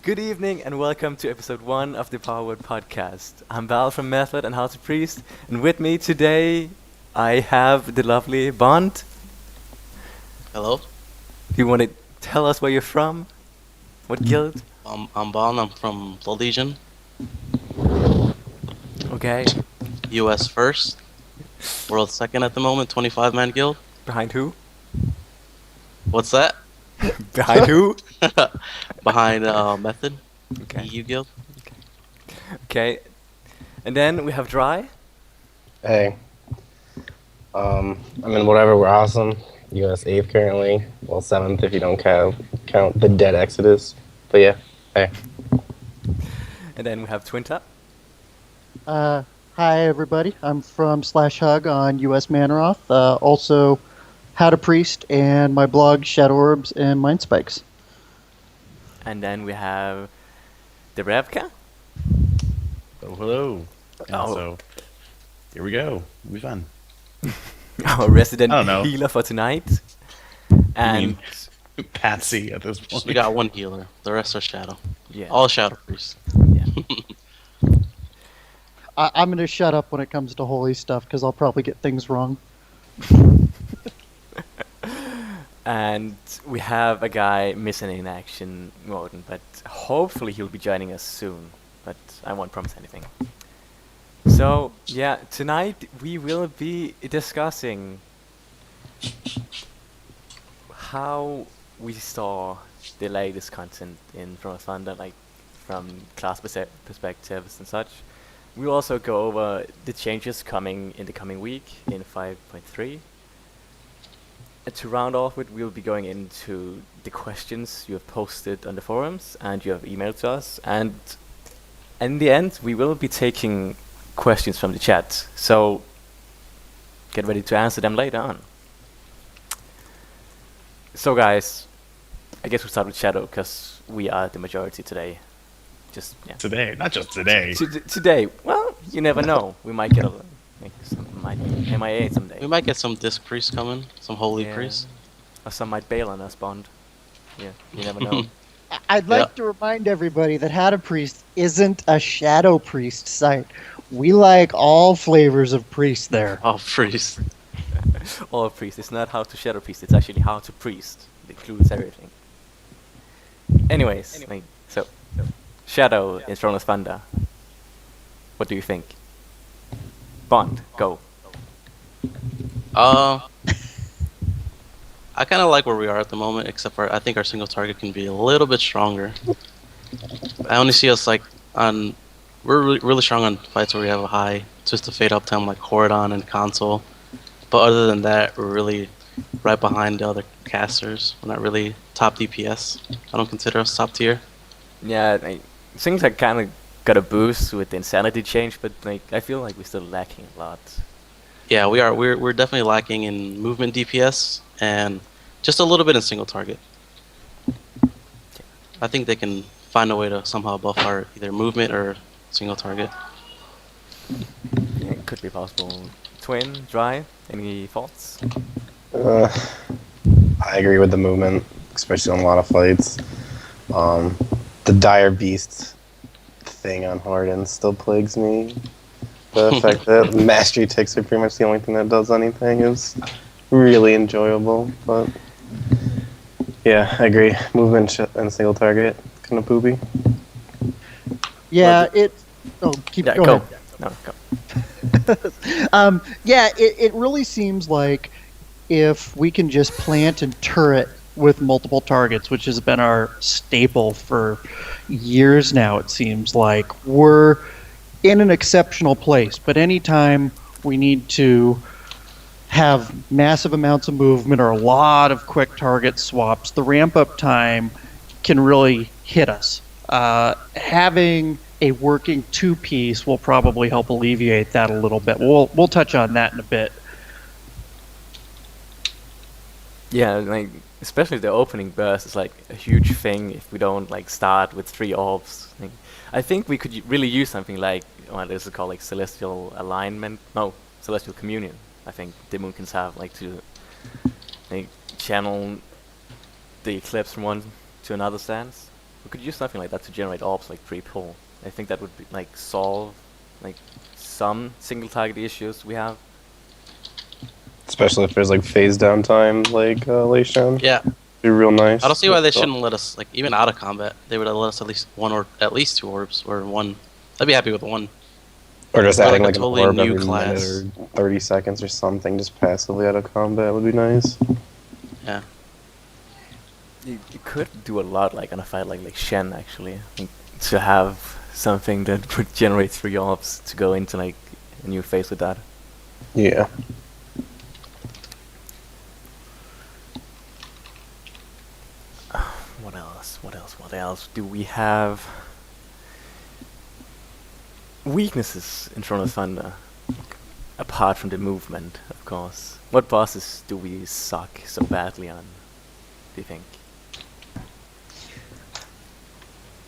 Good evening and welcome to episode 1 of the Powerword podcast. I'm Val from Method and How to Priest, and with me today I have the lovely Bond. Hello, Do you want to tell us where you're from? What guild? I'm Bon. I'm from Blood Legion, Okay. US first, world second at the moment, 25-man guild. Behind who? What's that? Behind who? Behind Method, Okay. EU guild. Okay. And then we have Dry. Hey, I'm in whatever we're awesome. US 8th currently. Well, 7th if you don't count the dead Exodus. But yeah, hey. And then we have Twinta. Hi everybody. I'm from Slash Hug on US Manoroth. Also, How to Priest and my blog Shadow Orbs and Mind Spikes. And then we have the Revka. Oh, hello. And Oh. so, here we go. It'll be fun. Our resident I don't know. healer for tonight. And mean- Patsy at this point. We got one healer. The rest are shadow. yeah. All shadow priests. I'm going to shut up when it comes to holy stuff because I'll probably get things wrong. And we have a guy missing in action, Morten, but hopefully he'll be joining us soon. But I won't promise anything. So, yeah, tonight we will be discussing how we saw the latest content in Throne of Thunder, like from class perspectives and such. We'll also go over the changes coming in the coming week in 5.3. And to round off with, we'll be going into the questions you have posted on the forums and you have emailed to us. And in the end, we will be taking questions from the chat. So get ready to answer them later on. So guys, I guess we'll start with Shadow because we are the majority today. Just, yeah. Today, not just today. Today, well, you never know. We might get some might MIA someday. We might get some disc priests coming, some holy Yeah. priests. Or some might bail on us, Bond. Yeah, you never know. I'd like to remind everybody that How to Priest isn't a Shadow Priest site. We like all flavors of priest there. Oh, priests. All priest. It's not how to shadow priest. It's actually how to priest. It includes everything. Anyways, so Shadow in Throne of Thunder. What do you think? Bond, go. I kind of like where we are at the moment, except for I think our single target can be a little bit stronger. I only see us like on. We're really strong on fights where we have a high Twist of Fate uptime like Horadon and Console. But other than that, we're really right behind the other casters. We're not really top DPS. I don't consider us top tier. Yeah, things like kind of got a boost with the insanity change, but I feel like we're still lacking a lot. Yeah, we are. We're definitely lacking in movement DPS and just a little bit in single target. I think they can find a way to somehow buff our either movement or single target. Yeah, it could be possible. Twin, Dry, any thoughts? I agree with the movement, especially on a lot of fights. The Dire Beast thing on Harden still plagues me. The fact that Mastery ticks are pretty much the only thing that does anything is really enjoyable. But yeah, I agree. Movement and single target, kind of poopy. Yeah, it. Oh, Yeah, go go. ahead. No, go. Yeah, it really seems like if we can just plant and turret with multiple targets, which has been our staple for years now, it seems like we're in an exceptional place. But anytime we need to have massive amounts of movement or a lot of quick target swaps, the ramp up time can really hit us. Having a working two-piece will probably help alleviate that a little bit. We'll touch on that in a bit. Yeah, especially the opening burst is like a huge thing if we don't start with 3 orbs. I think we could really use something like what is it called, like Celestial Alignment? No, Celestial Communion. I think Demonkins have to channel the eclipse from one to another stance. We could use something like that to generate orbs like pre-pull. I think that would be, like solve like some single target issues we have. Especially if there's like phase downtime, like Leishan. Yeah, Be real nice. I don't see why they So- shouldn't let us, like, even out of combat, they would let us at least one or at least 2 orbs or 1. I'd be happy with 1. Or just Or adding like like a an totally orb new every class. minute or 30 seconds or something, just passively out of combat would be nice. Yeah. You could do a lot like on a fight like Shen actually. I think to have something that would generate 3 orbs to go into like a new phase with that. Yeah. What else? What else? What else? Do we have weaknesses in Throne of Thunder? Apart from the movement, of course. What bosses do we suck so badly on, do you think?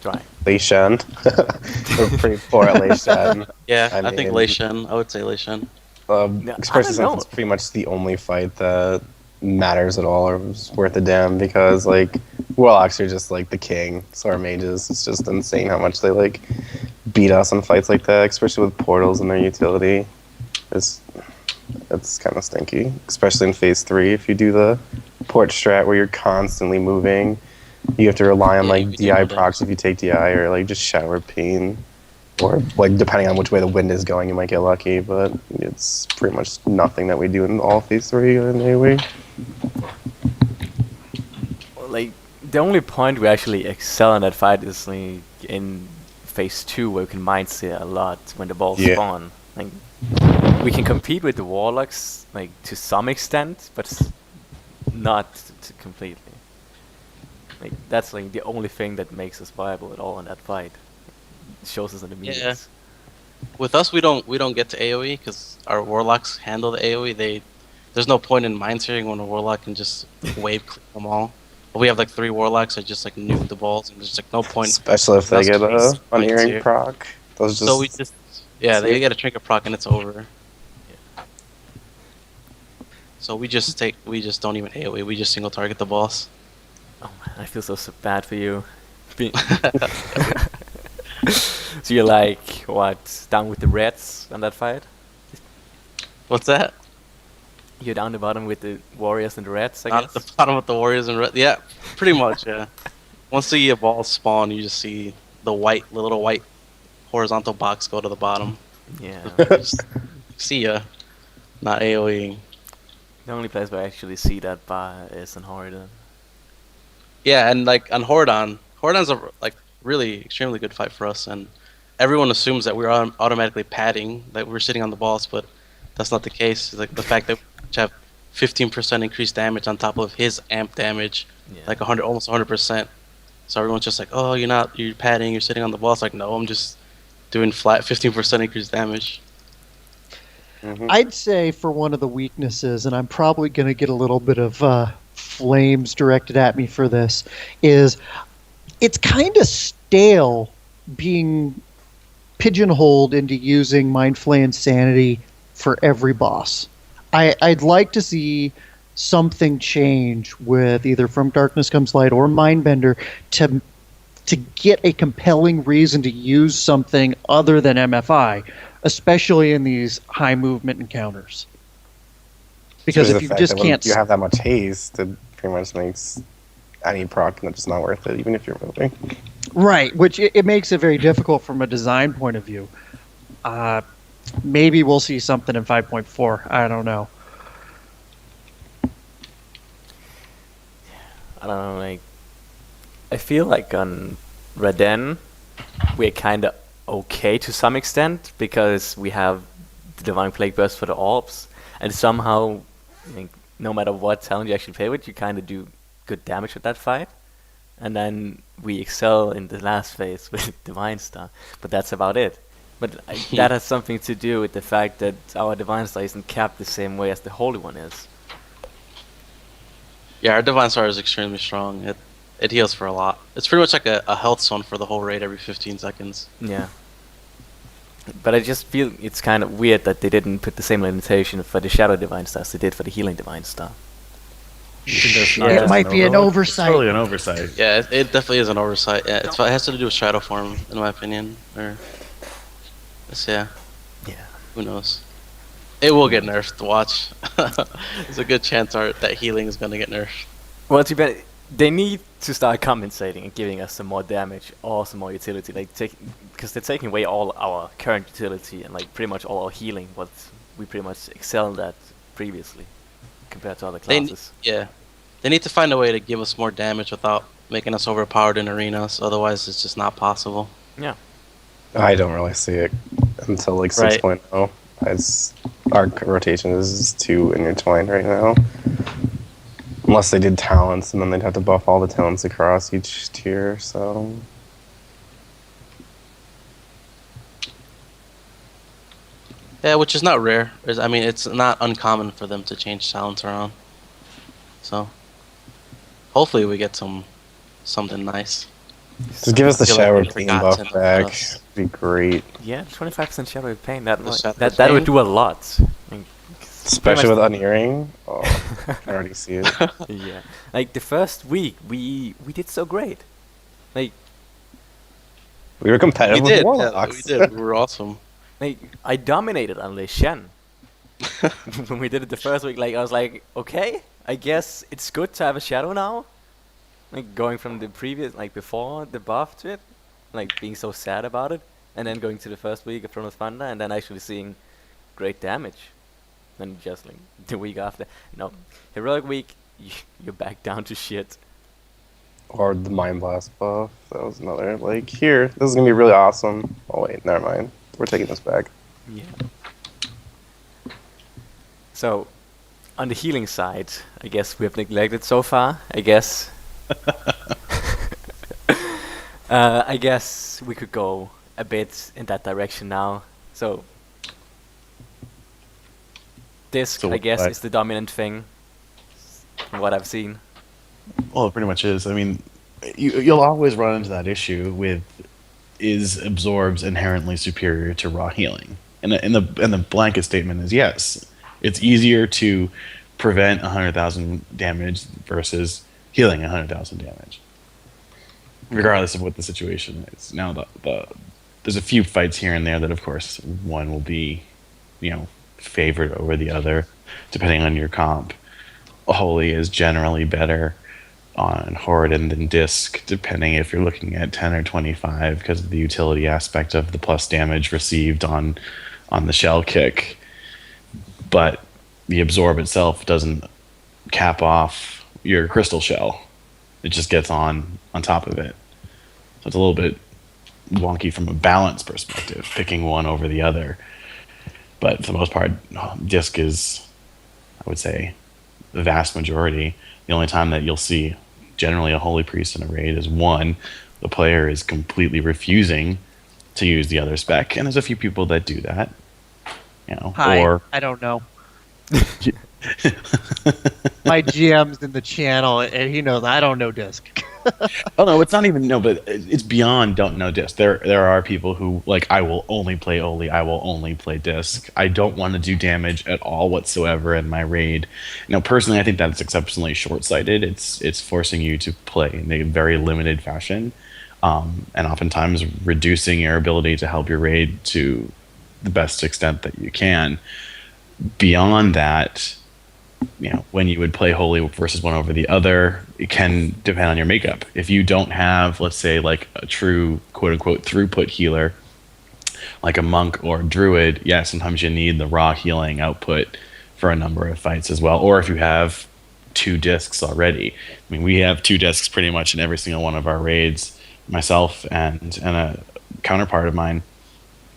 Try. Leishan. We're pretty poor at Leishan. Yeah, I I think mean- Lei Shen. I would say Lei Shen. Yeah, I Especially don't since know. it's pretty much the only fight that matters at all or is worth a damn because like Warlocks are just like the king. So our mages, it's just insane how much they like beat us in fights like that, especially with portals and their utility. It's kind of stinky, especially in phase 3 if you do the port strat where you're constantly moving. You have to rely on Yeah, like you do DI know that. procs if you take DI or like just shower pain. Or like depending on which way the wind is going, you might get lucky, but it's pretty much nothing that we do in all phase 3 in AoE. Like, the only point we actually excel in that fight is like in phase 2 where we can mind sear a lot when the balls Yeah. spawn. Like, we can compete with the Warlocks like to some extent, but not completely. Like, that's like the only thing that makes us viable at all in that fight. It shows us in the meetings. With us, we don't get to AoE because our warlocks handle the AoE. There's no point in mind searing when a warlock can just wave clear them all. But we have like 3 warlocks that just like nuke the balls, and there's like no point. Especially if they That's get crazy. an Right earring here. proc. Those just So we just they see? get a trinket proc and it's over. So we just don't even AoE. We just single target the boss. Oh man, I feel so bad for you. So you're like, what, down with the Reds on that fight? What's that? You're down the bottom with the Warriors and the Reds, I Not guess? at the bottom with the warriors and red. Yeah, pretty much. Yeah. Once the balls spawn, you just see the little white horizontal box go to the bottom. Yeah. Just see ya. Not AoE. The only place where I actually see that bar is in Horridon. Yeah, and like on Horadon's a like really extremely good fight for us, and everyone assumes that we're automatically padding, that we're sitting on the balls, but that's not the case. Like the fact that we have 15% increased damage on top of his amp damage, Yeah. like almost 100%. So everyone's just like, oh, you're padding, you're sitting on the balls. Like, no, I'm just doing flat 15% increased damage. Mhm. I'd say for one of the weaknesses, and I'm probably going to get a little bit of flames directed at me for this, is it's kind of stale being pigeonholed into using Mind Flay Insanity for every boss. I'd like to see something change with either From Darkness Comes Light or Mindbender to get a compelling reason to use something other than MFI, especially in these high movement encounters. Because Especially if the you fact just that when can't, you have that much haste, it pretty much makes any proc just not worth it, even if you're moving. right, which it makes it very difficult from a design point of view. Maybe we'll see something in 5.4. I don't know. I don't know, like, I feel like on Raden, we're kind of okay to some extent because we have the Divine Plague Burst for the orbs, and somehow, like, no matter what talent you actually play with, you kind of do good damage with that fight. And then we excel in the last phase with Divine Star, but that's about it. But that has something to do with the fact that our Divine Star isn't capped the same way as the Holy One is. Yeah, our Divine Star is extremely strong. It heals for a lot. It's pretty much like a health zone for the whole raid every 15 seconds. Yeah. But I just feel it's kind of weird that they didn't put the same limitation for the Shadow Divine Star as they did for the Healing Divine Star. You think that's not Yeah. It just might be an overlook? It's oversight. totally an oversight. Yeah, it definitely is an oversight. Yeah, it has to do with shadow form, in my opinion. Or, yeah, Yeah. who knows? It will get nerfed. Watch. There's a good chance that healing is gonna get nerfed. Well, too bad. They need to start compensating and giving us some more damage or some more utility. Like because they're taking away all our current utility and like pretty much all our healing, what we pretty much excelled at previously compared to other classes. Yeah, they need to find a way to give us more damage without making us overpowered in arenas. Otherwise, it's just not possible. Yeah. I don't really see it until like Right. 6.0. As our rotation is too intertwined right now. Unless they did talents, and then they'd have to buff all the talents across each tier, so... Yeah, which is not rare. I mean, it's not uncommon for them to change talents around. So, hopefully we get something nice. Just give us the I feel like shower they pain forgot buff to nerf back. us. It'd be great. Yeah, 25% shadow of pain. That The might- shadow that would pain? do a lot. I mean, Especially with pretty unearing. Oh, I can already see it. much- yeah. Like the first week, we did so great. Like We were competitive We with did. Yeah, Warlocks. we did. We were awesome. I dominated on Le Shen. When we did it the first week, like I was like, okay, I guess it's good to have a shadow now. Like going from the previous, like before the buff to it, like being so sad about it, and then going to the first week of Throne of Thunder, and then actually seeing great damage. Then just like the week after, no, heroic week, you're back down to shit. Or the Mind Blast buff. That was another. Like, here, this is gonna be really awesome. Oh, wait, never mind. We're taking this back. Yeah. So, on the healing side, I guess we have neglected so far. I guess. I guess we could go a bit in that direction now. So, disc, So I guess, what- is the dominant thing. From what I've seen. Well, it pretty much is. I mean, you'll always run into that issue with is absorbs inherently superior to raw healing, and the blanket statement is yes. It's easier to prevent 100,000 damage versus healing 100,000 damage, regardless of what the situation is. Now, there's a few fights here and there that, of course, one will be, favored over the other, depending on your comp. Holy is generally better on Horadin than Disc, depending if you're looking at 10 or 25, because of the utility aspect of the plus damage received on the shell kick. But the absorb itself doesn't cap off your crystal shell. It just gets on top of it. So it's a little bit wonky from a balance perspective, picking one over the other. But for the most part, Disc is, I would say, the vast majority. The only time that you'll see generally a Holy Priest in a raid is one, the player is completely refusing to use the other spec, and there's a few people that do that. Hi, Or I don't know. My GM's in the channel, and he knows I don't know Disc. oh no, it's not even but it's beyond don't know Disc. There are people who like I will only play Oli, I will only play Disc. I don't want to do damage at all whatsoever in my raid. Personally, I think that's exceptionally short-sighted. It's forcing you to play in a very limited fashion, and oftentimes reducing your ability to help your raid to the best extent that you can. Beyond that, when you would play Holy versus one over the other, it can depend on your makeup. If you don't have, let's say, like a true quote-unquote throughput healer, like a monk or a druid, yeah, sometimes you need the raw healing output for a number of fights as well. Or if you have 2 discs already. I mean, we have 2 discs pretty much in every single one of our raids, myself and a counterpart of mine.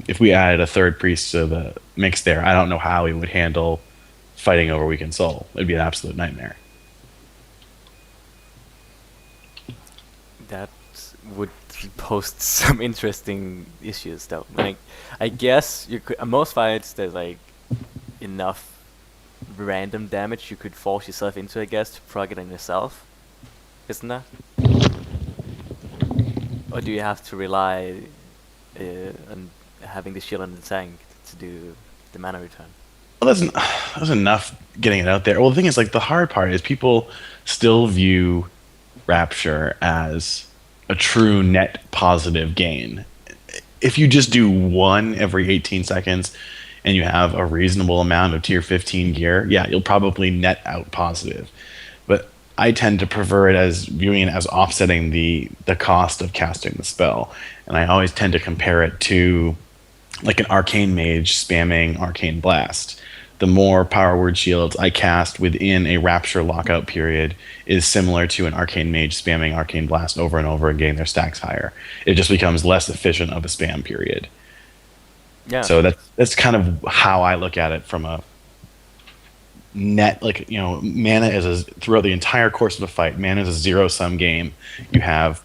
If we added a third priest to the mix there, I don't know how we would handle fighting over Weakened Soul. It'd be an absolute nightmare. That would pose some interesting issues, though. Like, I guess you could. On most fights, there's like enough random damage you could force yourself into, I guess, to prog it on yourself, isn't there? Or do you have to rely on having the shield on the tank to do the mana return? Well, that's enough getting it out there. Well, the thing is, like, the hard part is people still view Rapture as a true net positive gain. If you just do one every 18 seconds and you have a reasonable amount of tier 15 gear, yeah, you'll probably net out positive. But I tend to prefer it as viewing it as offsetting the cost of casting the spell. And I always tend to compare it to like an arcane mage spamming arcane blast. The more power word shields I cast within a rapture lockout period is similar to an arcane mage spamming arcane blast over and over and getting their stacks higher. It just becomes less efficient of a spam period. Yeah. So that's kind of how I look at it from a net, like, mana is throughout the entire course of the fight, mana is a zero sum game. You have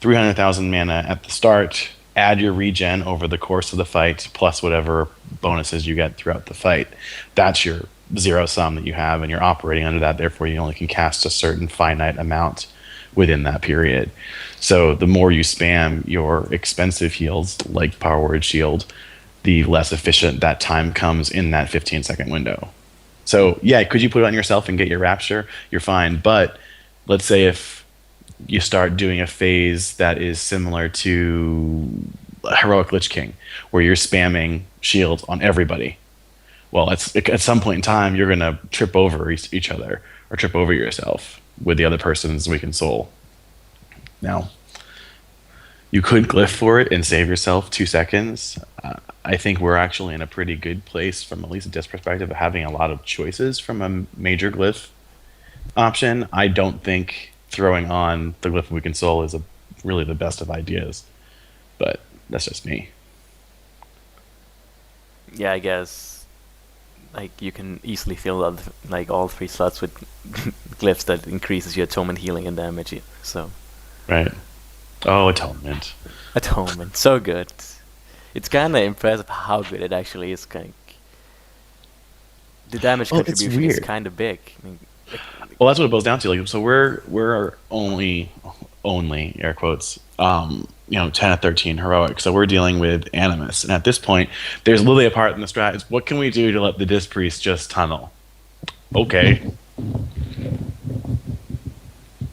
300,000 mana at the start, add your regen over the course of the fight plus whatever bonuses you get throughout the fight. That's your zero sum that you have, and you're operating under that. Therefore you only can cast a certain finite amount within that period. So the more you spam your expensive heals like power word shield, the less efficient that time comes in that 15-second window. So yeah, could you put it on yourself and get your rapture? You're fine. But let's say if you start doing a phase that is similar to heroic Lich King, where you're spamming shields on everybody. Well, at some point in time, you're going to trip over each other or trip over yourself with the other person's weakened soul. Now, you could glyph for it and save yourself 2 seconds. I think we're actually in a pretty good place from at least a disc perspective of having a lot of choices from a major glyph option. I don't think throwing on the glyph of weakened soul is really the best of ideas, but that's just me. Yeah, I guess like you can easily fill up like all 3 slots with glyphs that increases your atonement, healing, and damage. So Right. Oh, atonement. atonement, so good. It's kind of impressive how good it actually is. The damage Well, it's contribution is weird. kind of big. I mean, Well, that's what it boils down to. Like, so we're only air quotes, 10 to 13 heroic. So we're dealing with animus, and at this point, there's literally a part in the strat. Is what can we do to let the disc priest just tunnel? Okay.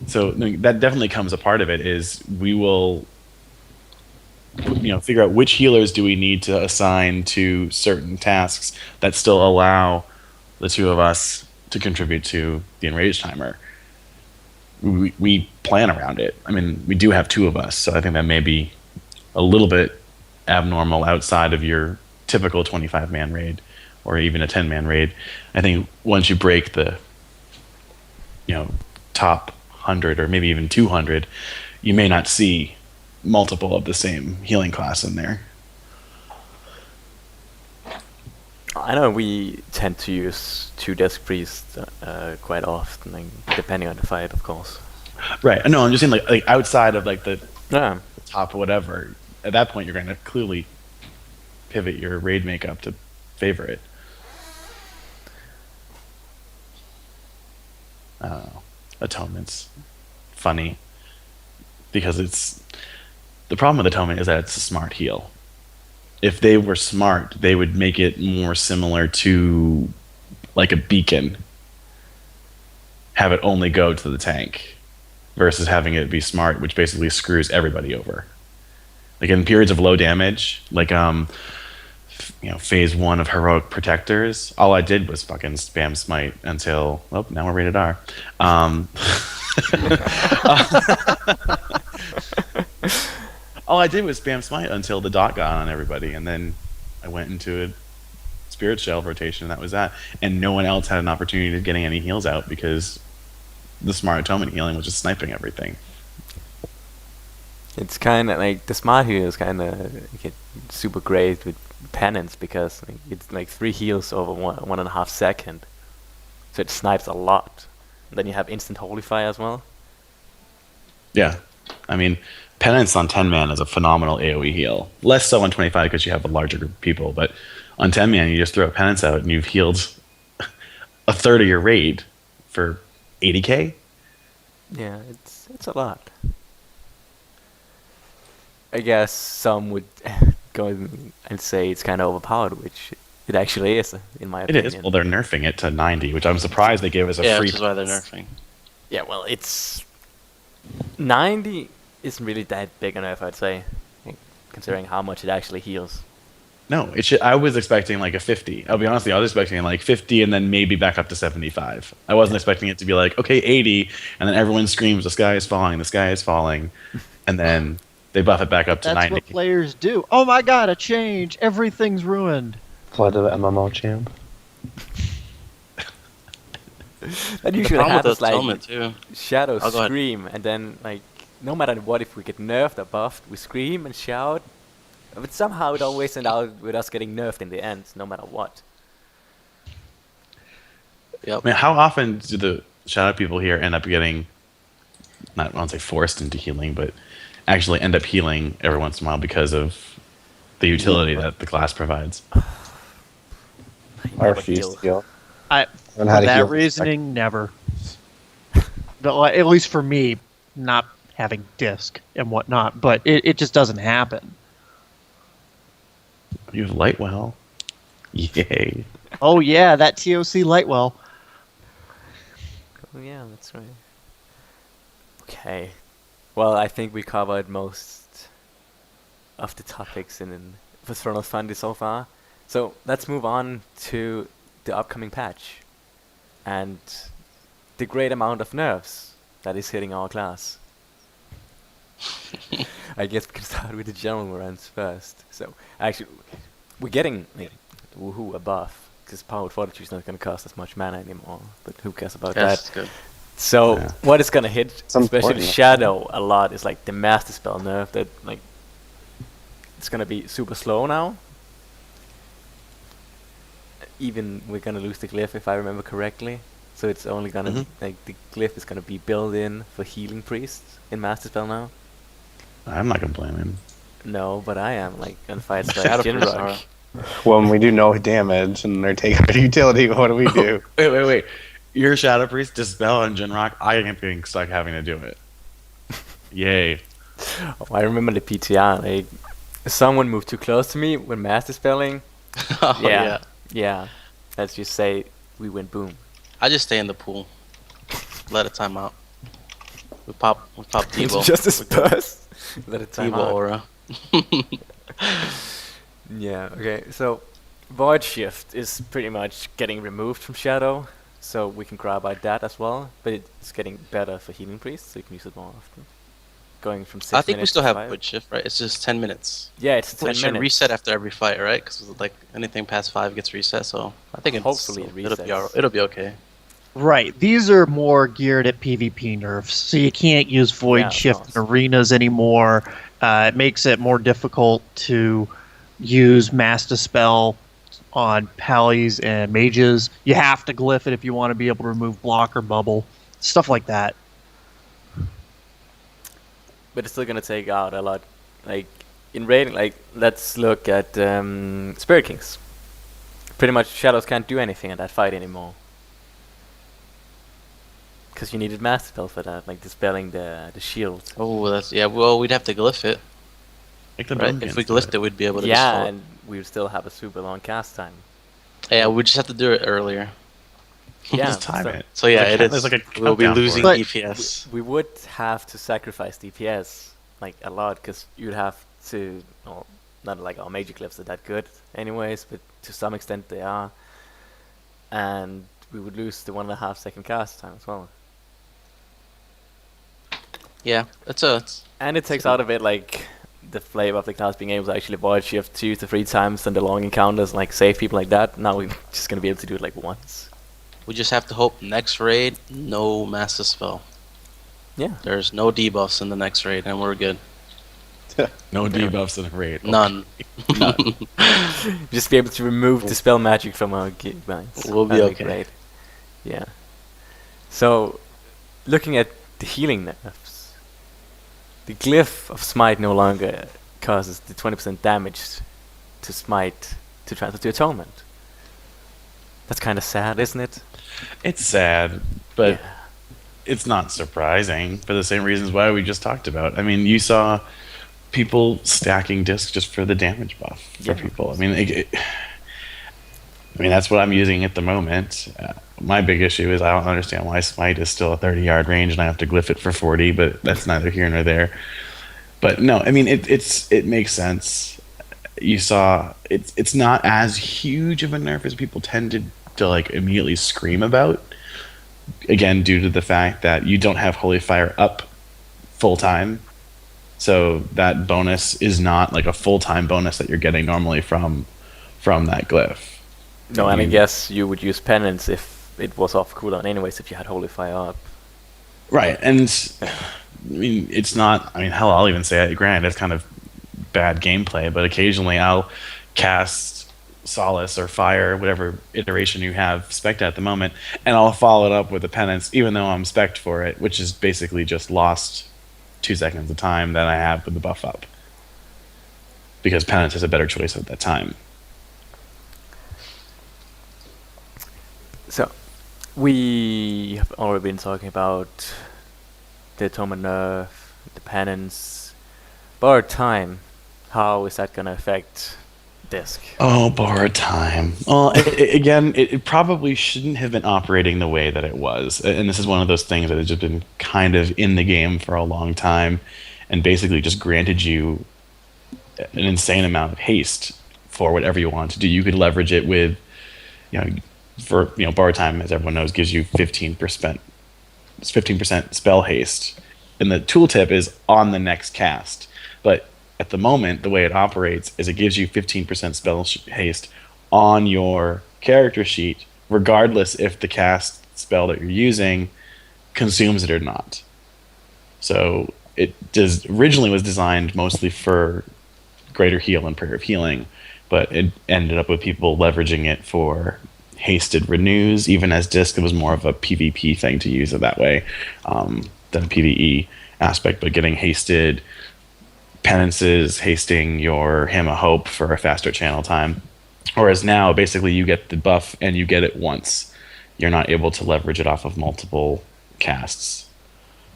So that definitely comes a part of it. Is we will, figure out which healers do we need to assign to certain tasks that still allow the two of us to contribute to the enrage timer. We plan around it. I mean, we do have 2 of us, so I think that may be a little bit abnormal outside of your typical 25-man raid or even a 10-man raid. I think once you break the top 100 or maybe even 200, you may not see multiple of the same healing class in there. I know we tend to use 2 disc priests quite often, like, depending on the fight, of course. Right. No, I'm just saying like outside of like the Yeah. top whatever. At that point, you're going to clearly pivot your raid makeup to favor it. I don't know. Atonement's funny because it's the problem with atonement is that it's a smart heal. If they were smart, they would make it more similar to like a beacon. Have it only go to the tank versus having it be smart, which basically screws everybody over. Like in periods of low damage, like phase 1 of heroic protectors, all I did was fucking spam smite until now we're rated R. All I did was spam smite until the dot got on everybody, and then I went into a spirit shell rotation, and that was that. And no one else had an opportunity of getting any heals out because the smart atonement healing was just sniping everything. It's kind of like the smart heal is kind of super great with penance because like, it's like 3 heals over 1.5 second, so it snipes a lot. And then you have instant holy fire as well. Yeah, I mean, penance on 10 man is a phenomenal AOE heal. Less so on 25 because you have a larger group of people, but on 10 man you just throw a penance out and you've healed a third of your raid for 80k. Yeah, it's a lot. I guess some would go and say it's kind of overpowered, which It actually is, in my It opinion. is. Well, they're nerfing it to 90, which I'm surprised they gave us a Yeah, free. which is why they're pass. nerfing. Yeah, well, it's 90 isn't really that big a nerf, I'd say, considering how much it actually heals. No, it should. I was expecting like a 50. I'll be honest with you, I was expecting like 50 and then maybe back up to 75. I wasn't expecting it to be like, okay, 80, and then everyone screams, the sky is falling, the sky is falling, and then they buff it back up to That's 90. what players do. Oh my god, a change! Everything's ruined. Flood of the MMO champ. That The usually problem with happens the like atonement too. Shadow Oh, go ahead. scream, and then like no matter what, if we get nerfed or buffed, we scream and shout. But somehow it always ends out with us getting nerfed in the end, no matter what. Yep. I mean, how often do the shadow people here end up getting, not I won't say forced into healing, but actually end up healing every once in a while because of the utility that the class provides? I Never refuse heal. to heal. I Learn how for to that heal. reasoning, never. At least for me, not having disc and whatnot, but it just doesn't happen. You have light well. Yay. Oh yeah, that TOC Lightwell. Oh yeah, that's right. Okay. Well, I think we covered most of the topics in Vernal Fundy so far. So let's move on to the upcoming patch and the great amount of nerfs that is hitting our class. I guess we can start with the general runs first. So actually, we're getting like, woohoo, a buff because Powered Fortitude is not going to cost as much mana anymore. But who cares about Yeah, that? that's good. So Yeah. what is gonna hit, It's especially important. Shadow, a lot is like the Master Spell nerf that like it's gonna be super slow now. Even we're gonna lose the glyph if I remember correctly. So it's only gonna be, like the glyph is gonna be built in for healing priests in Master Spell now. I'm not complaining. No, but I am like on fights Shadow like Jin priests Rock. When we do no damage and they're taking our utility, what do we do? Wait. Your Shadow Priest, Dispel, and Jinrock, I am being stuck having to do it. Yay. Oh, I remember the PTR. Like someone moved too close to me when Master Spelling. Oh, Yeah, yeah. Let's just say we went boom. I just stay in the pool. Let it time out. We pop Devo. Just a Spurs. Let it time Devo out. aura. Yeah, okay, so Void Shift is pretty much getting removed from Shadow, so we can grab by that as well, but it's getting better for Healing Priest, so you can use it more often. Going from 6 I think we minutes still to have 5. Void Shift, right? It's just 10 minutes. Yeah, it's 10 It should minutes. reset after every fight, right? Because like anything past 5 gets reset, so I think it's, Hopefully it it'll be resets. it'll be okay. Right. These are more geared at PvP nerfs, so you can't use Void Yeah, of Shift course. in arenas anymore. It makes it more difficult to use Master Spell on Pallies and Mages. You have to glyph it if you want to be able to remove Block or Bubble. Stuff like that. But it's still gonna take out a lot. Like, in raiding, like, let's look at Spirit Kings. Pretty much Shadows can't do anything in that fight anymore. Because you needed Master Spell for that, like dispelling the shield. Oh, that's well, we'd have to glyph it, Like the right? Bonekin If we did. glyphed it, we'd be able to. Yeah, Just and we would still have a super long cast time. yeah, we just have to do it earlier. Yeah, Just time so it. So yeah, There's it a- is. there's like a We'll be countdown for losing it. But- DPS. we would have to sacrifice DPS like a lot because you'd have to. Well, not like our major clips are that good, anyways, but to some extent they are, and we would lose the 1.5 second cast time as well. Yeah, it's And it takes out of it like the flavor of the class being able to actually void shift 2 to 3 times and the long encounters, like save people like that. Now we're just gonna be able to do it like once. we just have to hope next raid no Master Spell. Yeah. There's no debuffs in the next raid, and we're good. No debuffs in a raid. None. Just be able to remove the spell magic from our guidelines. We'll be That'd okay. Great. Yeah. So, looking at the healing nerfs, the glyph of smite no longer causes the 20% damage to smite to transfer to atonement. That's kind of sad, isn't it? It's sad, but Yeah. it's not surprising for the same reasons why we just talked about. I mean, you saw people stacking discs just for the damage buff for Yeah. people. I mean, I mean, that's what I'm using at the moment. My big issue is I don't understand why Smite is still a 30-yard range and I have to glyph it for 40, but that's neither here nor there. But no, I mean, it makes sense. You saw it's not as huge of a nerf as people tended to like immediately scream about. Again, due to the fact that you don't have Holy Fire up full time, so that bonus is not like a full time bonus that you're getting normally from that glyph. No, and I guess you would use penance if it was off cooldown anyways, if you had Holy Fire up. Right, and I mean, it's not. I mean, hell, I'll even say it. Granted, it's kind of bad gameplay, but occasionally I'll cast Solace or Fire, whatever iteration you have spec'd at the moment, and I'll follow it up with a Penance, even though I'm spec'd for it, which is basically just lost 2 seconds of time that I have with the buff up. Because Penance is a better choice at that time. So, we have already been talking about the Atonement nerf, the penance, borrowed time. How is that gonna affect Disc? Oh, borrowed time. Well, again, it probably shouldn't have been operating the way that it was. And this is one of those things that has just been kind of in the game for a long time and basically just granted you an insane amount of haste for whatever you want to do. You could leverage it with, borrowed time, as everyone knows, gives you 15% spell haste. And the tooltip is on the next cast. But at the moment, the way it operates is it gives you 15% spell haste on your character sheet, regardless if the cast spell that you're using consumes it or not. So it originally was designed mostly for Greater Heal and Prayer of Healing, but it ended up with people leveraging it for hasted renews. Even as Disc, it was more of a PvP thing to use it that way than a PvE aspect, but getting hasted penances, hasting your Hymn of Hope for a faster channel time. Whereas now, basically, you get the buff and you get it once. You're not able to leverage it off of multiple casts.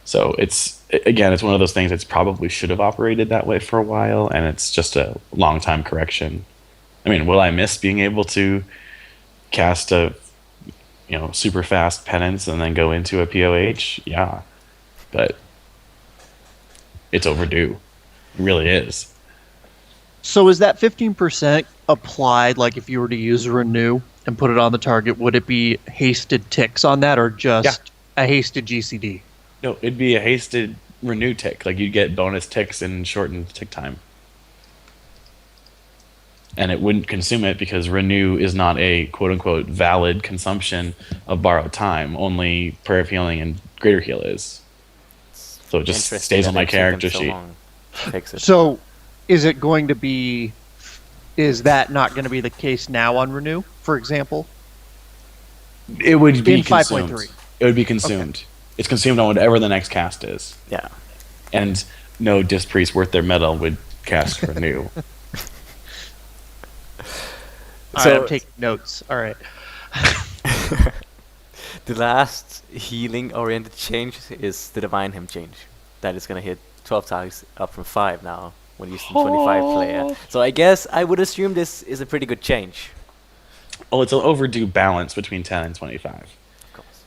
So it's one of those things that probably should have operated that way for a while, and it's just a long time correction. I mean, will I miss being able to cast a super fast penance and then go into a POH? Yeah, but it's overdue. It really is. So is that 15% applied, like if you were to use a renew and put it on the target, would it be hasted ticks on that or just a hasted GCD? No, it'd be a hasted renew tick. Like you'd get bonus ticks and shortened tick time. And it wouldn't consume it because renew is not a quote-unquote valid consumption of borrowed time. Only Prayer of Healing and Greater Heal is. So it just stays on my character sheet. So is that not going to be the case now on renew, for example? It would be in consumed. 5.3. It would be consumed. Okay. It's consumed on whatever the next cast is. Yeah. And no Disc Priest worth their metal would cast renew. I'm taking notes. All right. The last healing-oriented change is the Divine Hymn change. That is going to hit 12 targets up from 5 now when using 25 player. So I guess I would assume this is a pretty good change. Well, it's an overdue balance between 10 and 25.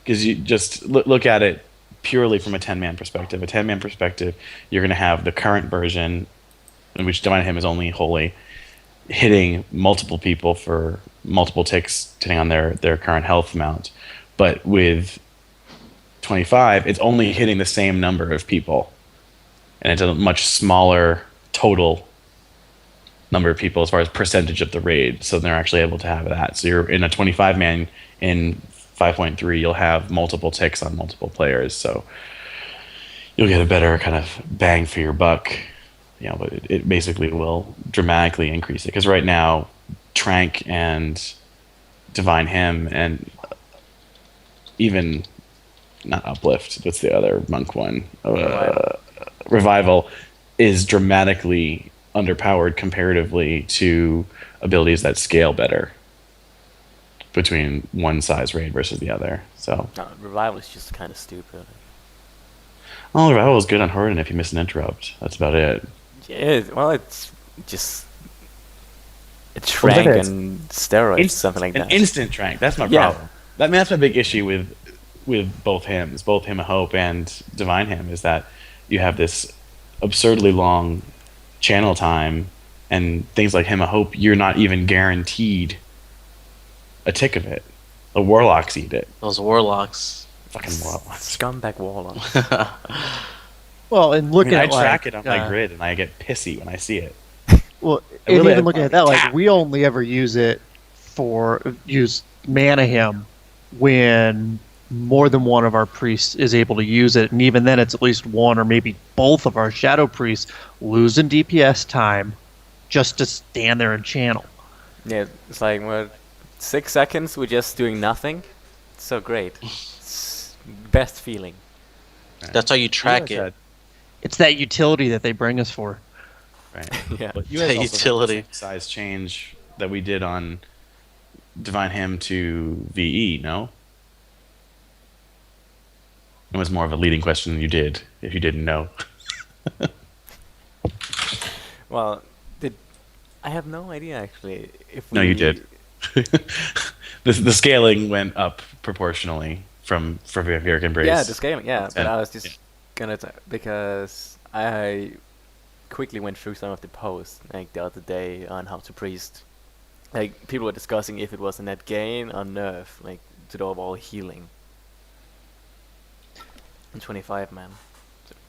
Because you just look at it purely from a 10-man perspective. A 10-man perspective, you're going to have the current version, in which Divine Hymn is only holy, hitting multiple people for multiple ticks depending on their current health amount. But with 25, it's only hitting the same number of people. And it's a much smaller total number of people as far as percentage of the raid. So they're actually able to have that. So you're in a 25-man in 5.3, you'll have multiple ticks on multiple players. So you'll get a better kind of bang for your buck. But it basically will dramatically increase it. Because right now, Trank and Divine Hymn and even not Uplift, what's the other monk one? Revival is dramatically underpowered comparatively to abilities that scale better between one size raid versus the other. So Revival is just kind of stupid. Well, Revival is good on Horden if you miss an interrupt. That's about it. Yeah, well, it's just a trank that is. and steroids, something like An that. instant trank. That's my Yeah. problem. That's my big issue with both hymns, both Hymn of Hope and Divine Hymn, is that you have this absurdly long channel time, and things like Hymn of Hope, you're not even guaranteed a tick of it. The warlocks eat it. Those warlocks. Fucking warlocks. Scumbag warlock. Well, and I looking mean, I at track like, it on my grid, and I get pissy when I see it. well, I and really even have looking fun. at that, like Tap. we only ever use it for use mana him when more than one of our priests is able to use it, and even then, it's at least one or maybe both of our shadow priests losing DPS time just to stand there and channel. Yeah, it's like, what, 6 seconds we're just doing nothing? It's so great. It's best feeling. That's how you track You guys it. It's that utility that they bring us for. Right. Yeah. But you guys The also had the utility. same size change that we did on Divine Hymn to VE, no? It was more of a leading question than you did, if you didn't know. Well, I have no idea actually. If No, we, you did. The scaling went up proportionally from Vampiric Embrace. Yeah, the scaling. Yeah, but And- I was just gonna because I quickly went through some of the posts like the other day on how to priest. Like people were discussing if it was a net gain or nerf, like to the overall healing. In 25 man.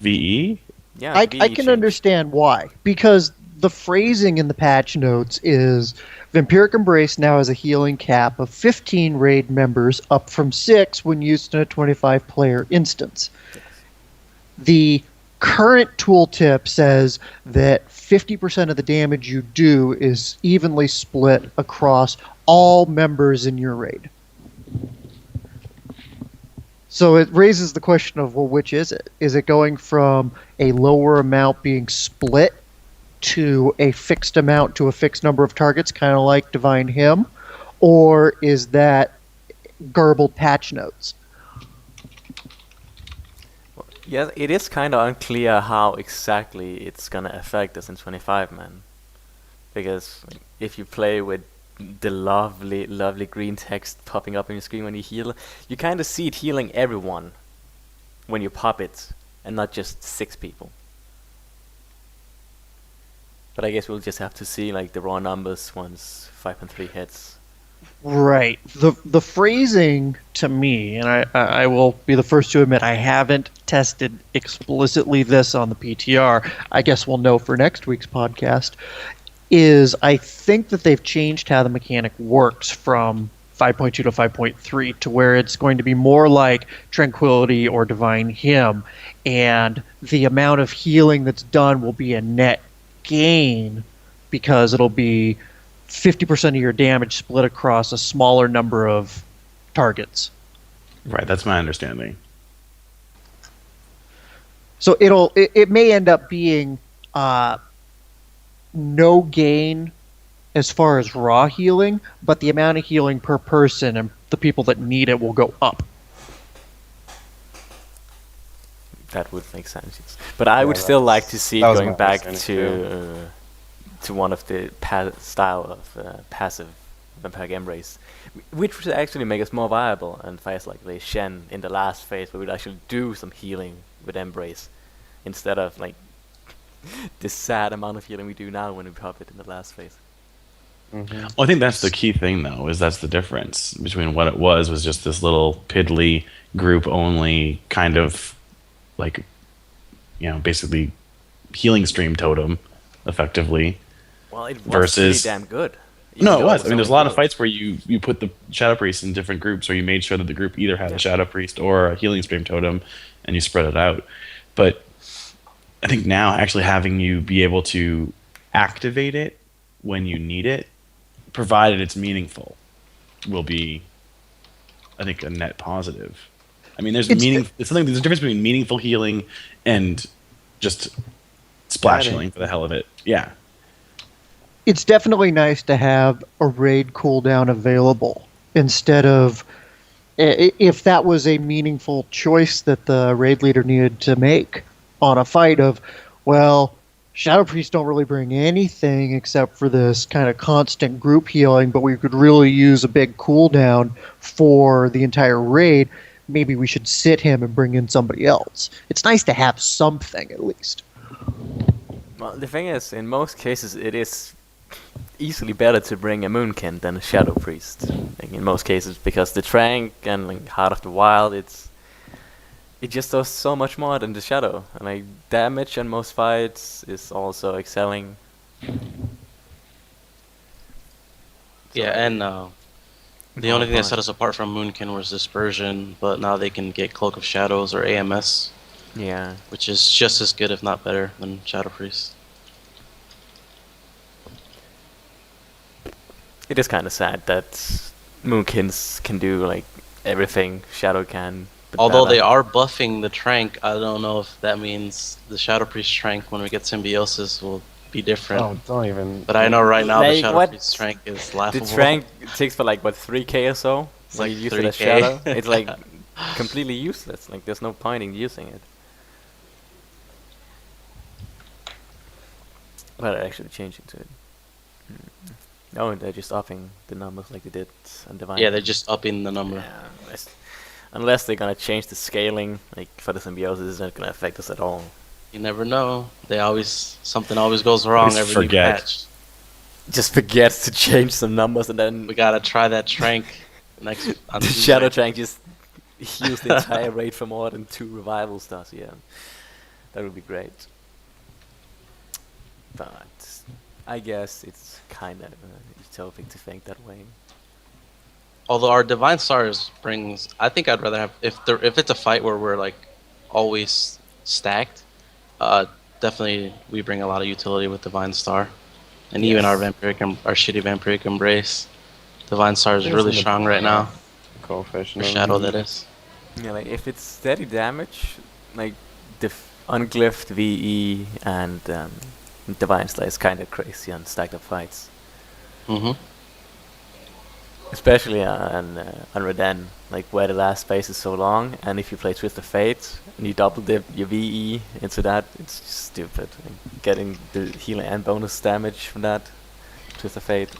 VE? Yeah, I VE can change. understand why. Because the phrasing in the patch notes is Vampiric Embrace now has a healing cap of 15 raid members, up from 6 when used in a 25 player instance. The current tooltip says that 50% of the damage you do is evenly split across all members in your raid. So it raises the question of, well, which is it? Is it going from a lower amount being split to a fixed amount to a fixed number of targets, kind of like Divine Hymn? Or is that garbled patch notes? Yeah, it is kind of unclear how exactly it's gonna affect us in 25 man. Because like, if you play with the lovely, lovely green text popping up on your screen when you heal, you kind of see it healing everyone when you pop it, and not just 6 people. But I guess we'll just have to see like the raw numbers once 5.3 hits. Right. The phrasing to me, and I will be the first to admit I haven't tested explicitly this on the PTR. I guess we'll know for next week's podcast. Is I think that they've changed how the mechanic works from 5.2 to 5.3 to where it's going to be more like Tranquility or Divine Hymn, and the amount of healing that's done will be a net gain because it'll be 50% of your damage split across a smaller number of targets. Right, that's my understanding. So it may end up being no gain as far as raw healing, but the amount of healing per person and the people that need it will go up. That would make sense. Yes. But I would Yeah, still like that's- to see it that was going my back understanding to one of the style of passive Vampiric Embrace, which would actually make us more viable in fights like the Shen in the last phase, where we'd actually do some healing with Embrace instead of like this sad amount of healing we do now when we pop it in the last phase. Mm-hmm. Well, I think that's the key thing, though, is that's the difference between what it was just this little piddly group only kind of like, basically healing stream totem, effectively. Well, it was Versus- pretty damn good. No, even it though was. I mean, there's a only lot of good. fights where you put the Shadow Priest in different groups, or you made sure that the group either had a Shadow Priest or a healing stream totem, and you spread it out. But I think now actually having you be able to activate it when you need it, provided it's meaningful, will be, I think, a net positive. I mean, there's There's a difference between meaningful healing and just splash Adding. healing for the hell of it. Yeah. It's definitely nice to have a raid cooldown available instead of if that was a meaningful choice that the raid leader needed to make on a fight of, well, Shadow Priests don't really bring anything except for this kind of constant group healing, but we could really use a big cooldown for the entire raid. Maybe we should sit him and bring in somebody else. It's nice to have something at least. Well, the thing is, in most cases, it is easily better to bring a Moonkin than a Shadow Priest. Like, in most cases, because the Trank and like, Heart of the Wild, it just does so much more than the Shadow. And like damage in most fights is also excelling. Yeah, and the only thing that set us apart from Moonkin was Dispersion, but now they can get Cloak of Shadows or AMS, Yeah. which is just as good, if not better, than Shadow Priest. It is kind of sad that Moonkins can do like everything Shadow can. But Although better. they are buffing the Trank, I don't know if that means the Shadow Priest Trank, when we get Symbiosis, will be different. Oh, don't even. But I know right now the Like, Shadow what? Priest Trank is The laughable. Trank takes for like what 3k or so. It's When like you use it as 3K. Shadow, it's like completely useless. Like there's no point in using it. But they're actually changing to it. No, they're just upping the numbers like they did on Divine. Yeah, they're just upping the number. Yeah, unless they're gonna change the scaling, like for the Symbiosis, it's not gonna affect us at all. You never know. Something always goes wrong Always every new forget. patch. Just forget to change some numbers and then We gotta try that Trank next. On the Tuesday. Shadow Trank just heals the entire raid for more than 2 revival stars. Yeah, that would be great. But I guess it's kind of utopic to think that way. Although our Divine Stars brings, I think I'd rather have if it's a fight where we're like always stacked. Definitely we bring a lot of utility with Divine Star, and even our shitty Vampiric Embrace. Divine Star is really strong right now. Coefficient. For of Shadow, the- that is. Yeah, like if it's steady damage, like the unglyphed VE and Divine Slayer is kind of crazy on stacked up fights. Mm-hmm. Especially on Reden, like where the last phase is so long, and if you play Twist of Fate and you double dip your VE into that, it's just stupid. Like getting the healing and bonus damage from that Twist of Fate.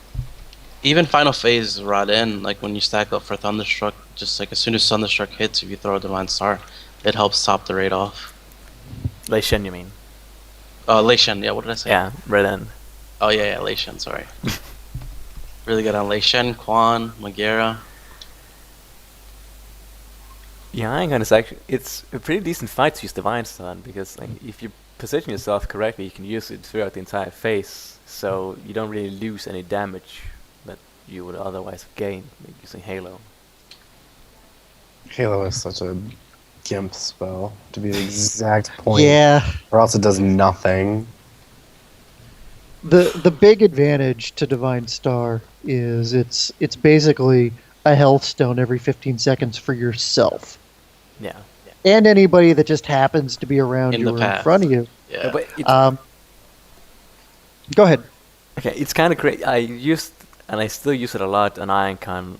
Even Final Phase Raden, like when you stack up for Thunderstruck, just like as soon as Thunderstruck hits, if you throw a Divine Star, it helps top the raid off. Lei Shen, you mean? Lei Shen, yeah, what did I say? Yeah, Reden. Oh yeah, Lei Shen, sorry. Really good on Lei Shen, Quan, Magera. Yeah, Iron is actually it's a pretty decent fight to use Divine Stun because like if you position yourself correctly, you can use it throughout the entire phase, so you don't really lose any damage that you would otherwise have gained like using Halo. Halo is such a gimp spell to be the exact point. Yeah. Or else it does nothing. The big advantage to Divine Star is it's basically a health stone every 15 seconds for yourself Yeah. and anybody that just happens to be around In you the or path. in front of you. Yeah. But it's, Go ahead. okay, it's kind of great. I used and I still use it a lot on Ironcon,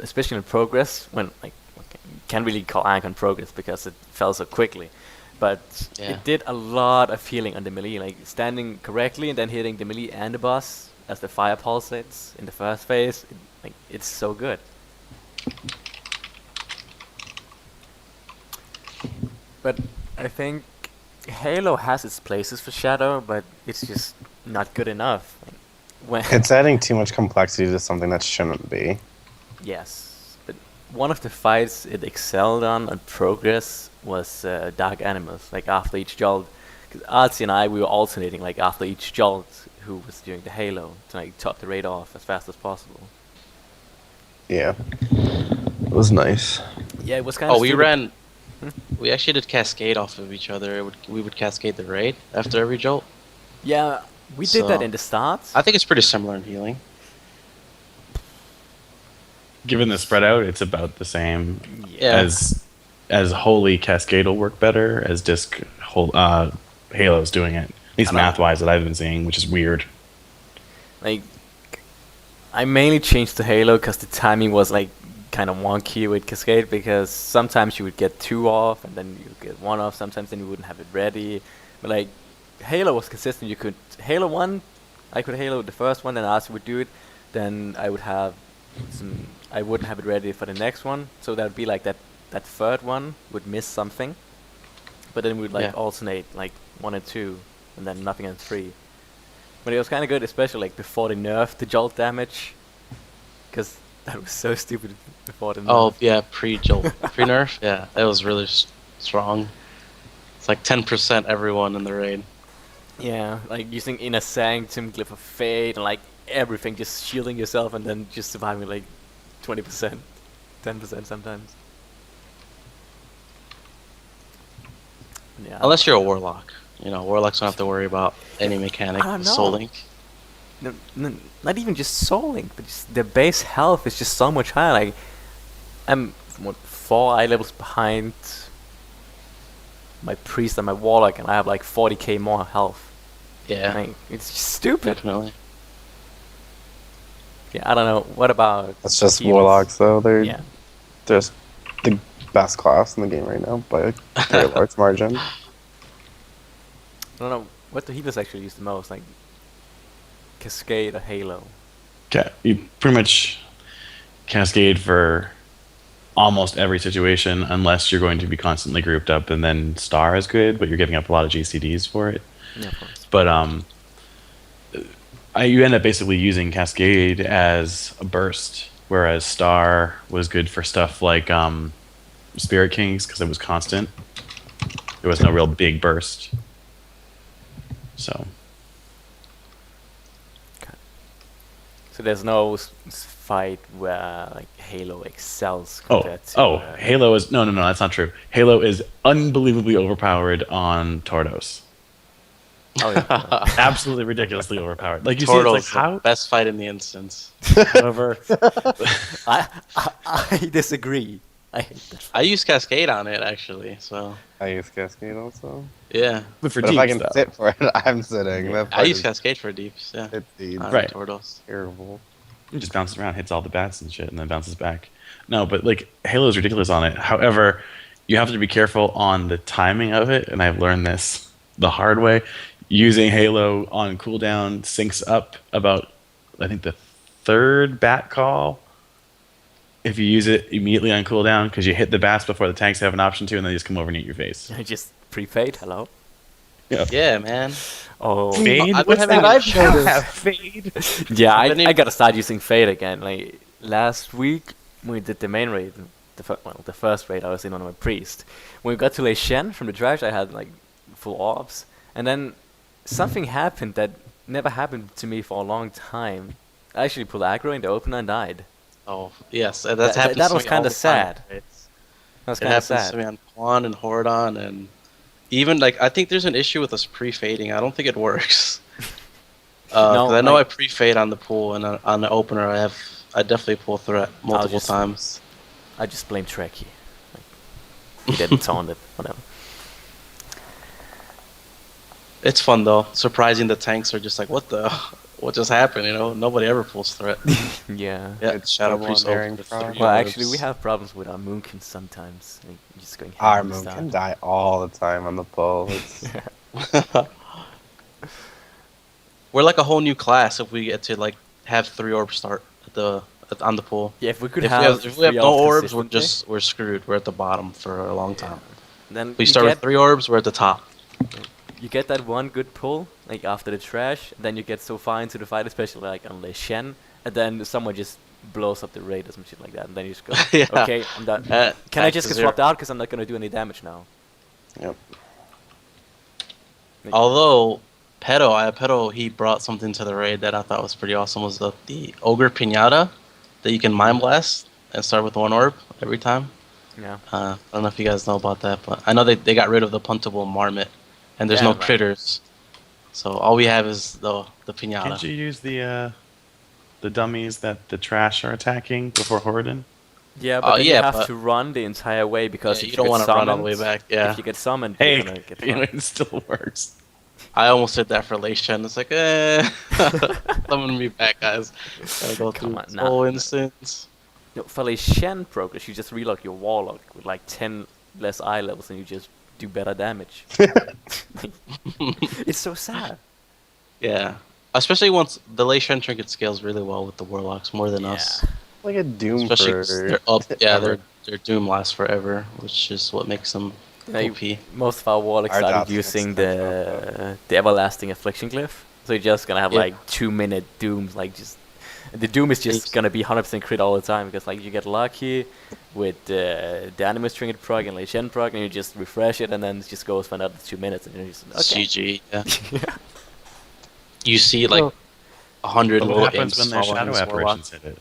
especially in progress when like can't really call Ironcon progress because it fell so quickly. But Yeah. it did a lot of healing on the melee, like standing correctly and then hitting the melee and the boss as the fire pulsates in the first phase. It's so good. But I think Halo has its places for Shadow, but it's just not good enough. When It's adding too much complexity to something that shouldn't be. yes, but one of the fights it excelled on progress was Dark Animals. Like after each jolt, because Artsy and I we were alternating. Like after each jolt, who was doing the Halo to like top the raid off as fast as possible. Yeah. It was nice. Yeah, it was kind of. Oh, we ran. We actually did cascade off of each other. We would cascade the raid after every jolt. Yeah, we did that So- in the start. I think it's pretty similar in healing. Given the spread out, it's about the same. Yeah. As Holy Cascade will work better as Halo's doing it. At least I know. math wise that I've been seeing, which is weird. Like, I mainly changed to Halo because the timing was like kind of wonky with Cascade because sometimes you would get 2 off and then you would get 1 off. Sometimes then you wouldn't have it ready. But like Halo was consistent. You could Halo one, I could Halo the first one, then Arthur would do it. Then I would have some. I wouldn't have it ready for the next one, so that would be like that. That third one would miss something, but then we'd like Yeah. alternate like 1 and 2, and then nothing on 3. But it was kind of good, especially like before they nerfed the jolt damage, because that was so stupid before the nerf. Oh yeah, pre-jolt, pre-nerf. Yeah, that was really strong. It's like 10% everyone in the raid. Yeah, like using Inner Sanctum, Glyph of Fate, and like everything, just shielding yourself and then just surviving like 20%, 10% sometimes. Yeah. Unless you're a warlock. You know, warlocks don't have to worry about any mechanic. I don't know. Soul Link. Not even just Soul Link, but just the base health is just so much higher. Like, I'm what 4 eye levels behind my priest and my warlock, and I have like 40k more health. Yeah, Like, it's just stupid. definitely. Yeah, I don't know. What about? That's just healers? warlocks, though. They're Yeah. just the best class in the game right now by a very large margin. I don't know what the healers actually use the most, like Cascade or Halo. You pretty much cascade for almost every situation, unless you're going to be constantly grouped up, and then Star is good, but you're giving up a lot of GCDs for it. Yeah, of course. But you end up basically using Cascade as a burst, whereas Star was good for stuff like Spirit Kings because it was constant. There was no real big burst. So So there's no fight where like Halo excels compared to. Halo is no, that's not true. Halo is unbelievably overpowered on Tordos. Oh yeah. Absolutely ridiculously overpowered. Like you Turtles, see, it's like how. the best fight in the instance. However, I disagree. I hate that. I use Cascade on it actually, so I use Cascade also. yeah. but for But if I deep can stuff, sit for it, I'm sitting. That I fight use is- Cascade for deeps. Yeah, It's on Right. Turtles. terrible. it just bounces around, hits all the bats and shit, and then bounces back. No, but like Halo is ridiculous on it. However, you have to be careful on the timing of it, and I've learned this the hard way. Using Halo on cooldown syncs up about, I think, the third bat call. If you use it immediately on cooldown, because you hit the bats before the tanks have an option to, and they just come over and eat your face. I just pre-fade. Hello. Yeah, man. Oh. Fade? I've been What's having that? a- You have fade. Yeah, I've been I able- gotta start using Fade again. Like last week when we did the main raid, the first raid I was in on my priest. When we got to Lei Shen from the trash, I had like full orbs, and then something happened that never happened to me for a long time. I actually pulled aggro in the opener and died. Oh yes, that That- happens. that to was me all kinda the time, sad. right? That was It kind of happens sad. to me on Quan and Hordon, and even like I think there's an issue with us pre-fading. I don't think it works. 'Cause I know like- I pre-fade on the pool, and on the opener I definitely pull through it multiple just- times. I just blame Trekkie. Like, he didn't taunt it. Whatever. It's fun though. Surprising the tanks are just like, what just happened? You know, nobody ever pulls through it. Yeah. Yeah, It's Shadow double Priest unbearing over the frog. 3 Well, orbs. actually, we have problems with our Moonkins sometimes. Like, just going Our ham and moon stuff. can die all the time on the pull. It's, We're like a whole new class if we get to like have 3 orbs start on the pool. Yeah, if we could If have, we have three no orbs orbs, consistently, we're screwed. We're at the bottom for a long time. then If we you start get, with 3 orbs, we're at the top. you get that one good pull, like after the trash, then you get so far into the fight, especially like on Le Shen, and then someone just blows up the raid or some shit like that, and then you just go, Yeah. okay, I'm done. Uh, Can I back just to get zero. swapped out because I'm not gonna do any damage now? yep. Although Pedo, he brought something to the raid that I thought was pretty awesome. Was the ogre pinata that you can mind blast and start with 1 orb every time. Yeah. I don't know if you guys know about that, but I know they got rid of the puntable marmot, and there's Yeah, no right. critters. So all we have is the pinata. Can't you use the dummies that the trash are attacking before Horden? Yeah, but then yeah, you have but- to run the entire way because Yeah, if you don't get want to run all the way summoned- back. Yeah, If you get summoned, Hey, you're gonna get you know, fucked. it still works. I almost did that for Lei Shen. It's like, summon me back, guys. Gotta go Come through on, this nah, whole nah. instance. No, for Lei Shen progress, you just relock your warlock with like 10 less eye levels and you just do better damage. It's so sad. Yeah. Especially once the Lei Shen trinket scales really well with the warlocks more than us. Like a Doom Especially for 'cause they're up. Yeah, ever. their doom lasts forever, which is what makes them Like, OP. most of our warlocks Our started dots using mix that the everlasting affliction glyph, so you're just gonna have Yeah. like 2-minute dooms. Like just the doom is just gonna be 100% crit all the time because like you get lucky with the animus trinket proc and Lei Shen proc, and you just refresh it, and then it just goes for another 2 minutes, and you're just okay. CG. Yeah. You see like So- 100 But what little happens imps when their following shadow this warlock. apparitions hit it?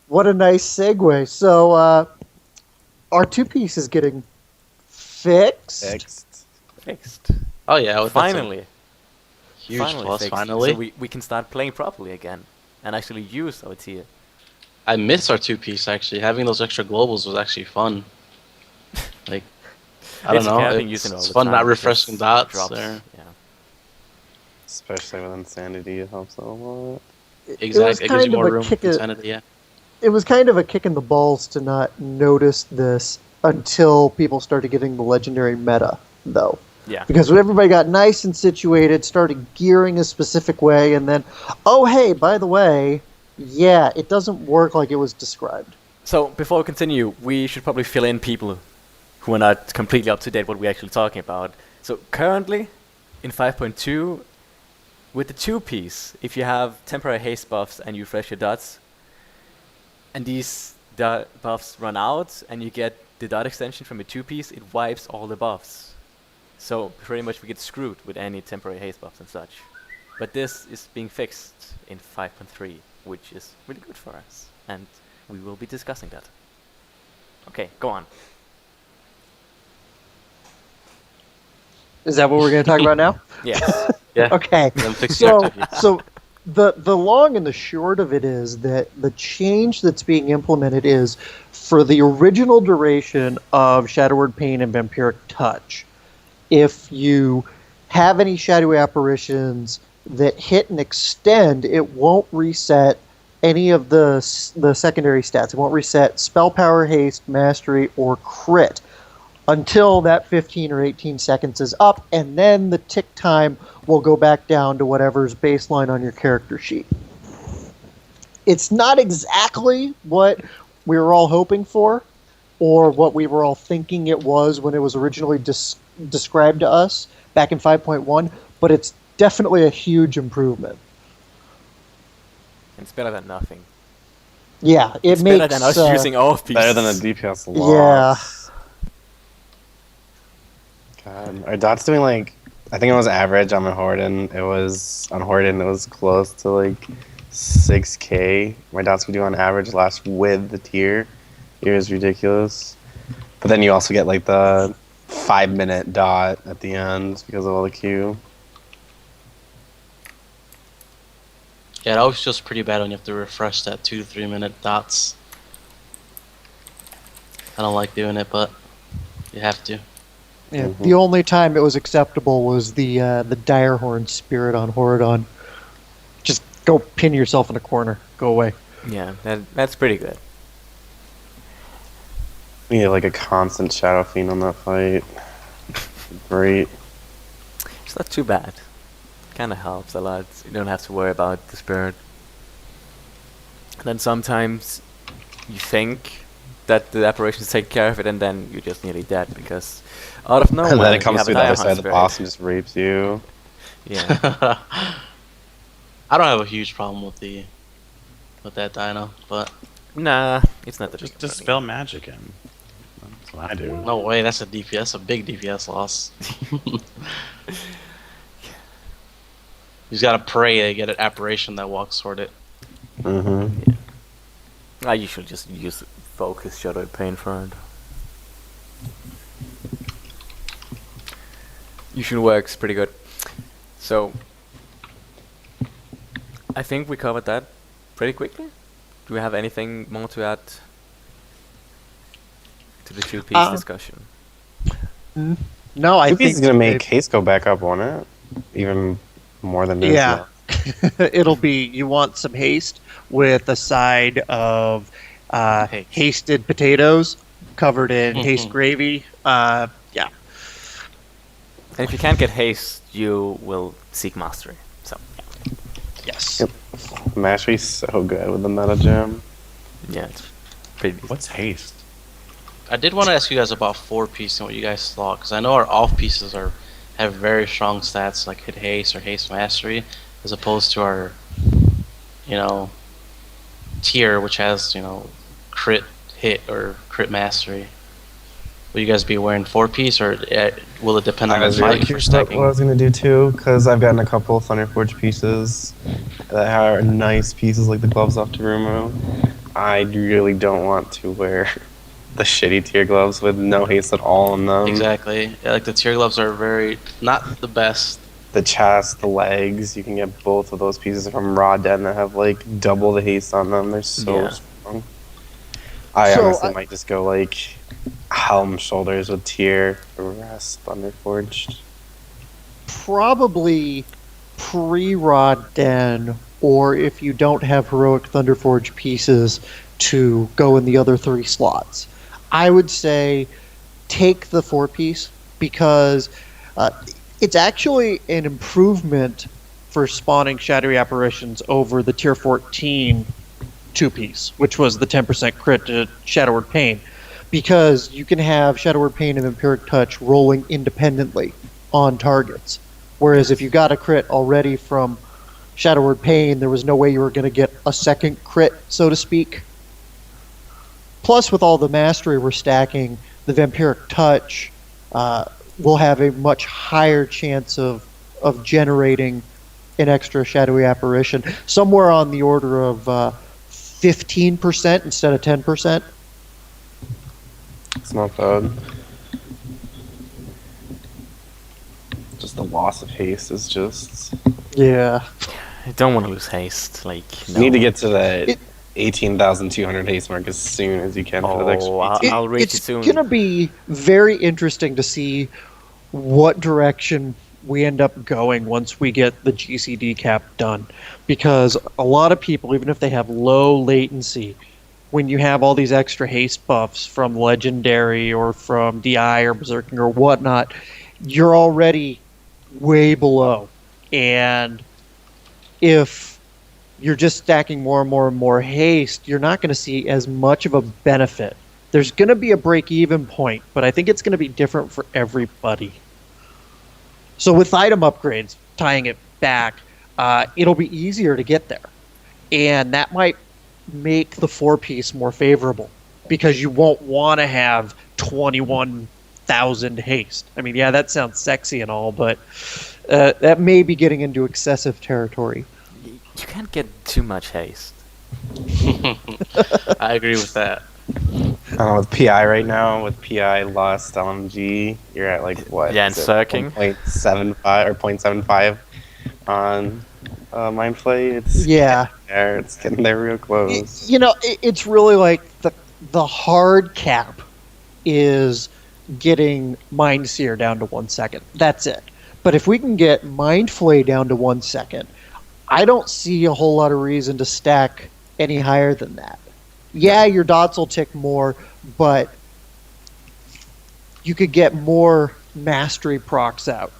What a nice segue. So, our two-piece is getting fixed. Fixed. Oh yeah, that's a Finally. huge Finally plus. fixed. Finally, So we can start playing properly again and actually use our tier. I miss our two-piece actually. Having those extra globals was actually fun. Like, I don't It's okay, know, I've been using it all it's the fun time not because refreshing it dots drops, there. Yeah. Especially with Insanity, it helps a lot. Exactly, it gives you more room. kick Insanity, yeah. It was kind of a kick in the balls to not notice this until people started getting the legendary meta, though. Yeah. Because when everybody got nice and situated, started gearing a specific way, and then, oh hey, by the way, yeah, it doesn't work like it was described. So before we continue, we should probably fill in people who are not completely up to date what we're actually talking about. So currently, in 5.2, with the two-piece, if you have temporary haste buffs and you refresh your dots, and these buffs run out, and you get the dot extension from a two-piece, it wipes all the buffs. So pretty much we get screwed with any temporary haste buffs and such. But this is being fixed in 5.3, which is really good for us, and we will be discussing that. Okay, go on. Is that what we're going to talk about now? Yes. Yeah. Okay. Them fixed So, activity. so the long and the short of it is that the change that's being implemented is for the original duration of Shadowward Pain and Vampiric Touch. If you have any shadowy apparitions that hit and extend, it won't reset any of the secondary stats. It won't reset spell power, haste, mastery, or crit until that 15 or 18 seconds is up, and then the tick time will go back down to whatever's baseline on your character sheet. It's not exactly what we were all hoping for, or what we were all thinking it was when it was originally described to us back in 5.1, but it's definitely a huge improvement. It's better than nothing. Yeah, it It's makes better than us using all of these. Better than a DPS Yeah. loss. God, our dot's doing like, I think it was average on my Horden. It was close to like 6K. My dots would do on average last with the tier. It was ridiculous. But then you also get like the 5-minute dot at the end because of all the Q. Yeah, it always feels pretty bad when you have to refresh that 2 to 3 minute dots. I don't like doing it, but you have to. Yeah, the only time it was acceptable was the Direhorn spirit on Horadon. Just go pin yourself in a corner. Go away. Yeah, that's pretty good. We need like a constant Shadow Fiend on that fight. Great. It's not too bad. Kind of helps a lot. You don't have to worry about the spirit. And then sometimes you think that the apparitions take care of it, and then you're just nearly dead because out of nowhere And then you it comes have a through the other Direhorn side of the spirit. boss and just rapes you. Yeah. I don't have a huge problem with that dino, but Nah, it's not the Just biggest dispel magic in. That's what I do. no way, that's a DPS, a big DPS loss. You just gotta pray they get an apparition that walks toward it. Mm-hmm. I usually just use focus shadow pain for it. Usually works pretty good. So I think we covered that pretty quickly. Do we have anything more to add to the two-piece discussion? No, I I think think he's gonna make haste go back up, won't it? Even more than this. Yeah. It'll be, you want some haste with a side of Haste. Hasted potatoes covered in haste gravy. Yeah. And if you can't get haste, you will seek mastery. So Yes. Yep. Mastery's so good with the meta gem. yeah, it's pretty decent. What's haste? I did want to ask you guys about 4-piece and what you guys thought, because I know our off pieces have very strong stats like hit haste or haste mastery, as opposed to our, tier, which has crit hit or crit mastery. Will you guys be wearing 4-piece, or will it depend on the fight for Here's what I stacking? was gonna do too, because I've gotten a couple of Thunderforge pieces that are nice pieces, like the gloves off Tarumo. I really don't want to wear the shitty tier gloves with no haste at all on them. Exactly. Yeah, like the tier gloves are very not the best. The chest, the legs, you can get both of those pieces from Raw Den that have like double the haste on them. They're so Yeah. strong. I So, honestly might just go like helm shoulders with tier, the rest Thunderforged. Probably pre-Rod Den, or if you don't have heroic Thunderforge pieces to go in the other 3 slots. I would say take the 4-piece because it's actually an improvement for spawning shadowy apparitions over the tier 14 2-piece, which was the 10% crit to Shadow Word Pain, because you can have Shadow Word Pain and Vampiric Touch rolling independently on targets. Whereas if you got a crit already from Shadow Word Pain, there was no way you were going to get a second crit, so to speak. Plus, with all the mastery we're stacking, the Vampiric Touch will have a much higher chance of generating an extra shadowy apparition, somewhere on the order of 15% instead of 10%. It's not bad. Just the loss of haste is just. Yeah. I don't want to lose haste. Like, no. You need to get to that It- 18,200 haste mark as soon as you can for the next Oh, I'll reach it soon. It's going to be very interesting to see what direction we end up going once we get the GCD cap done. Because a lot of people, even if they have low latency, when you have all these extra haste buffs from Legendary or from DI or Berserking or whatnot, you're already way below. And if you're just stacking more and more and more haste, you're not going to see as much of a benefit. There's going to be a break-even point, but I think it's going to be different for everybody. So with item upgrades, tying it back, it'll be easier to get there. And that might make the 4-piece more favorable, because you won't want to have 21,000 haste. I mean, yeah, that sounds sexy and all, but that may be getting into excessive territory. You can't get too much haste. I agree with that. I don't know, with PI right now, with PI lost LMG, you're at like what? Yeah, and is it Circing. 1.75 or 0.75 on Mindflay. It's Yeah. there. It's getting there real close. It's really like the hard cap is getting Mind Seer down to 1 second. That's it. But if we can get Mind Flay down to 1 second, I don't see a whole lot of reason to stack any higher than that. Yeah, your dots will tick more, but you could get more mastery procs out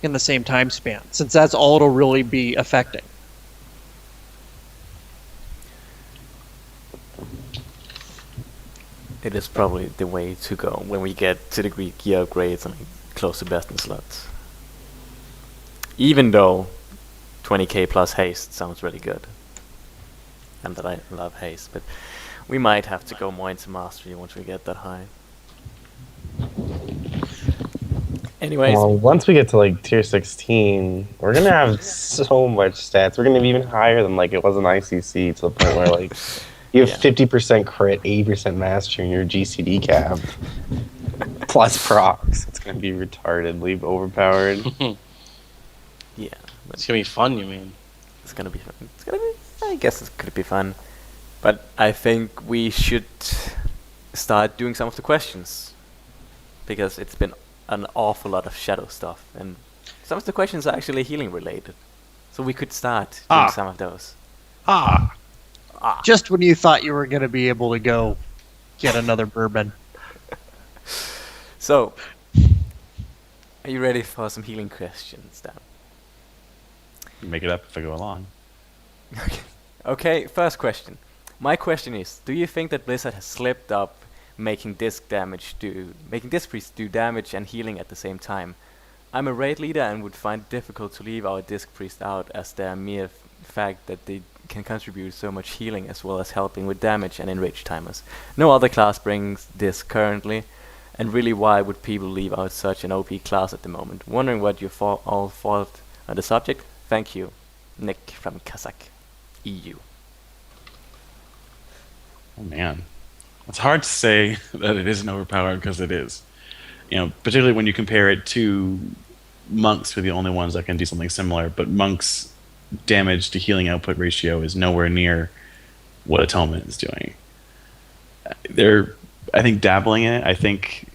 in the same time span, since that's all it'll really be affecting. It is probably the way to go when we get to the Greek gear upgrades and close to best in slots. Even though 20k plus haste sounds really good, and that I love haste, but we might have to go more into mastery once we get that high. Anyways, Well, once we get to like tier 16, we're gonna have so much stats. We're gonna be even higher than like it was in ICC, to the point where like you have Yeah. 50% crit, 80% mastery in your GCD cap, plus procs. It's gonna be retardedly overpowered. yeah, but It's gonna be fun, you mean? it's gonna be fun. It's gonna be, I guess it could be fun, but I think we should start doing some of the questions, because it's been an awful lot of shadow stuff, and some of the questions are actually healing related. So we could start doing some of those. Just when you thought you were going to be able to go get another bourbon. So, are you ready for some healing questions, Dan? Make it up if I go along. Okay, first question. My question is, do you think that Blizzard has slipped up making disc priests do damage and healing at the same time? I'm a raid leader and would find it difficult to leave our disc priest out, as their mere fact that they can contribute so much healing as well as helping with damage and enrage timers. No other class brings this currently, and really why would people leave out such an OP class at the moment? Wondering what you all thought on the subject. Thank you. Nick from Kazakh EU. Oh man, it's hard to say that it isn't overpowered because it is. Particularly when you compare it to monks, who are the only ones that can do something similar. But monks' damage to healing output ratio is nowhere near what Atonement is doing. They're, I think, dabbling in it. I think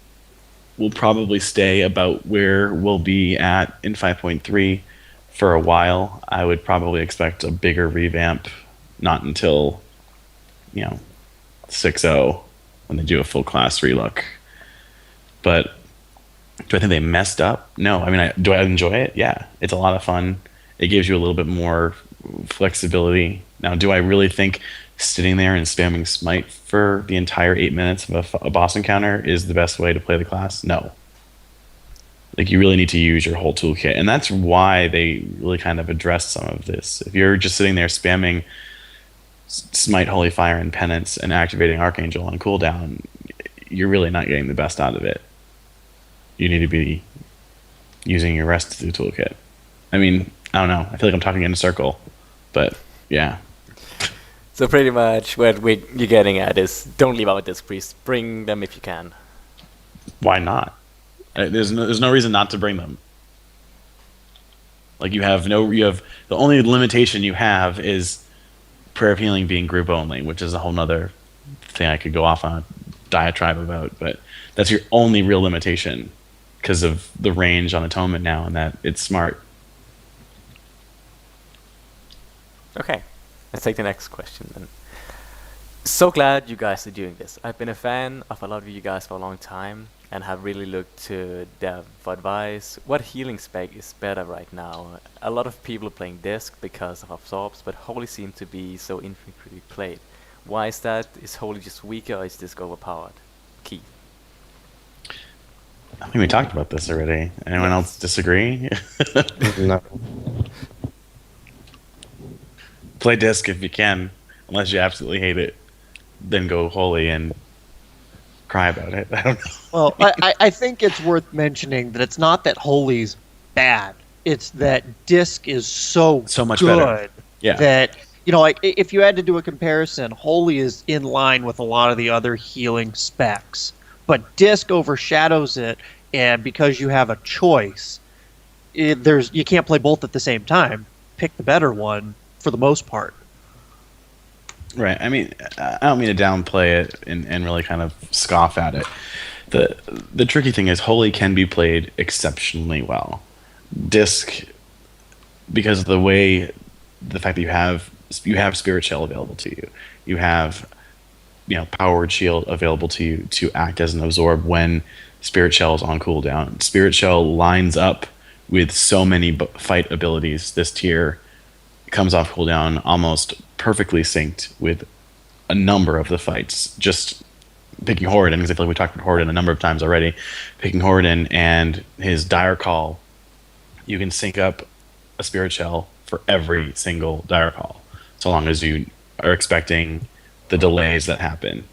we'll probably stay about where we'll be at in 5.3 for a while. I would probably expect a bigger revamp, not until 6.0 when they do a full class relook. But do I think they messed up? No. I mean, do I enjoy it? Yeah. It's a lot of fun. It gives you a little bit more flexibility. Now, do I really think sitting there and spamming Smite for the entire 8 minutes of a boss encounter is the best way to play the class? No. Like, you really need to use your whole toolkit. And that's why they really kind of addressed some of this. If you're just sitting there spamming Smite, Holy Fire, and Penance and activating Archangel on cooldown, you're really not getting the best out of it. You need to be using your rest of the toolkit. I mean, I don't know. I feel like I'm talking in a circle, but yeah. So pretty much what you're getting at is don't leave out disc priests. Bring them if you can. Why not? There's no reason not to bring them. Like, you have the only limitation you have is Prayer of Healing being group only, which is a whole nother thing I could go off on a diatribe about, but that's your only real limitation because of the range on Atonement now, and that it's smart. Okay, let's take the next question then. So glad you guys are doing this. I've been a fan of a lot of you guys for a long time and have really looked to them for advice. What healing spec is better right now? A lot of people are playing disc because of absorbs, but Holy seem to be so infrequently played. Why is that? Is Holy just weaker or is disc overpowered? Keith. I think we talked about this already. Anyone else disagree? No. Play disc if you can, unless you absolutely hate it. Then go Holy and cry about it. I don't know. Well, I think it's worth mentioning that it's not that Holy's bad. It's that disc is so much good better. Yeah. that, like, if you had to do a comparison, Holy is in line with a lot of the other healing specs. But disc overshadows it, and because you have a choice, you can't play both at the same time. Pick the better one for the most part. Right. I mean, I don't mean to downplay it and really kind of scoff at it. The tricky thing is Holy can be played exceptionally well. Disc, because of the fact that you have Spirit Shell available to you. You have Power Word Shield available to you to act as an absorb when Spirit Shell is on cooldown. Spirit Shell lines up with so many fight abilities this tier. It comes off cooldown almost perfectly synced with a number of the fights. Just picking Horridin, because I feel like we talked about Horridin a number of times already. Picking Horridin and his Dire Call, you can sync up a Spirit Shell for every single Dire Call, so long as you are expecting the delays that happen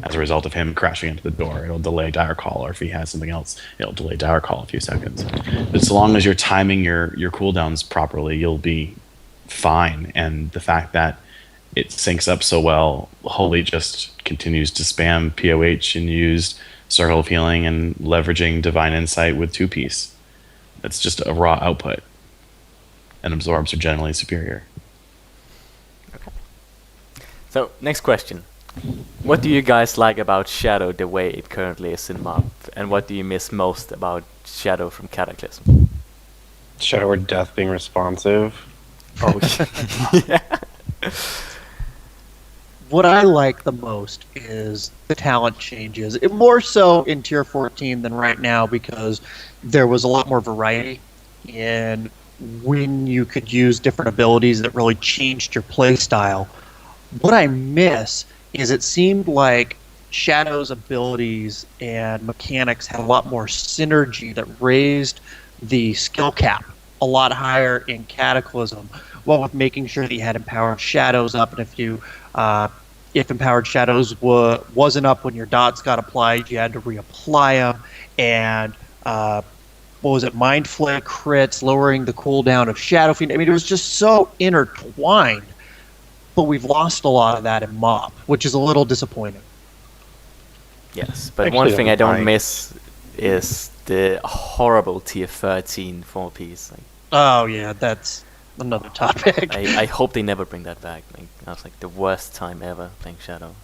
as a result of him crashing into the door. It'll delay Dire Call, or if he has something else, it'll delay Dire Call a few seconds. But so long as you're timing your cooldowns properly, you'll be fine. And the fact that it syncs up so well, Holy just continues to spam POH and use Circle of Healing and leveraging Divine Insight with two-piece. That's just a raw output. And absorbs are generally superior. Okay. So, next question. What do you guys like about Shadow the way it currently is in MOB? And what do you miss most about Shadow from Cataclysm? Shadow or Death being responsive. Oh, yeah. what I like the most is the talent changes. More so in Tier 14 than right now because there was a lot more variety in when you could use different abilities that really changed your play style. What I miss is it seemed like Shadow's abilities and mechanics had a lot more synergy that raised the skill cap a lot higher in Cataclysm, while with making sure that you had empowered shadows up, and if empowered shadows wasn't up when your dots got applied, you had to reapply them, and what was it, Mind Flare crits, lowering the cooldown of Shadow Fiend. I mean, it was just so intertwined, but we've lost a lot of that in MOP, which is a little disappointing. Yes, but Actually, one thing I don't like- miss is the horrible tier 13 4-piece. Like, Oh yeah, that's another topic. I hope they never bring that back. Like, that was like the worst time ever playing Shadow.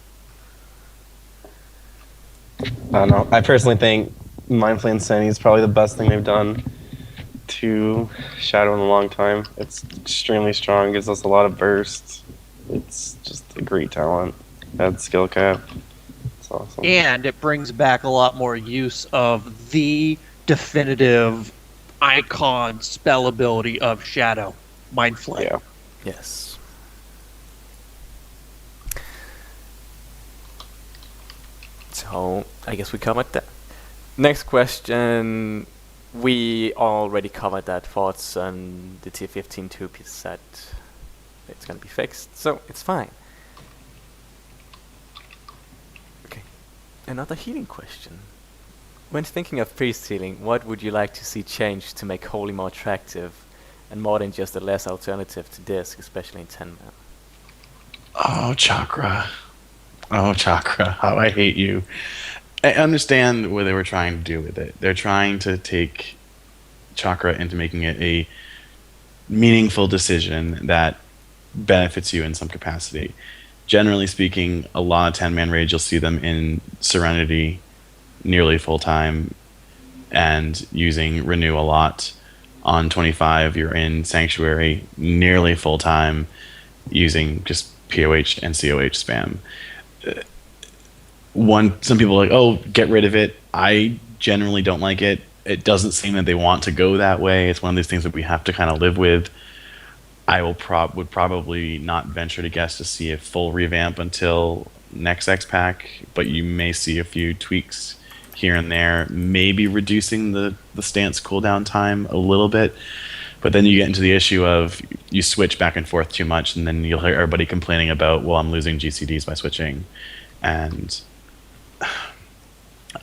I don't know. I personally think Mindflay Insanity is probably the best thing they've done to Shadow in a long time. It's extremely strong, gives us a lot of bursts. It's just a great talent. Bad skill cap. It's awesome. And it brings back a lot more use of the definitive icon spell ability of Shadow, Mind Flare. Yeah. Yes. So, I guess we covered that. Next question. We already covered that thoughts on the tier 15 2-piece set. It's gonna be fixed, so it's fine. Okay. Another healing question. When thinking of priest healing, what would you like to see changed to make Holy more attractive and more than just a less alternative to disc, especially in 10 man? Oh, Chakra. Oh, Chakra. How I hate you. I understand what they were trying to do with it. They're trying to take Chakra into making it a meaningful decision that benefits you in some capacity. Generally speaking, a lot of 10-man raids, you'll see them in Serenity nearly full time and using Renew a lot. On 25, you're in Sanctuary nearly full time using just POH and COH spam. Some people are like, oh, get rid of it. I generally don't like it. It doesn't seem that they want to go that way. It's one of these things that we have to kind of live with. I would probably not venture to guess to see a full revamp until next X pack, but you may see a few tweaks here and there, maybe reducing the stance cooldown time a little bit. But then you get into the issue of you switch back and forth too much, and then you'll hear everybody complaining about, well, I'm losing GCDs by switching.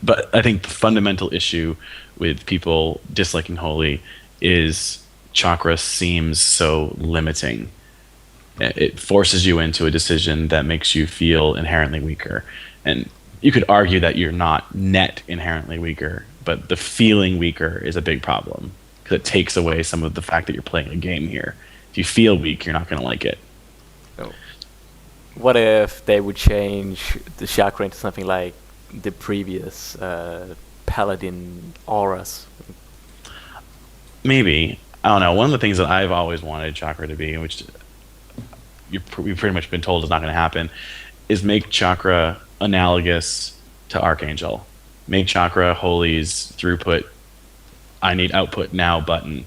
But I think the fundamental issue with people disliking Holy is Chakra seems so limiting. It forces you into a decision that makes you feel inherently weaker. And you could argue that you're not net inherently weaker, but the feeling weaker is a big problem because it takes away some of the fact that you're playing a game here. If you feel weak, you're not going to like it. Oh. What if they would change the Chakra into something like the previous Paladin auras? Maybe. I don't know. One of the things that I've always wanted Chakra to be, which you've pretty much been told is not going to happen, is make Chakra analogous to Archangel. Make Chakra Holy's throughput, I need output now button.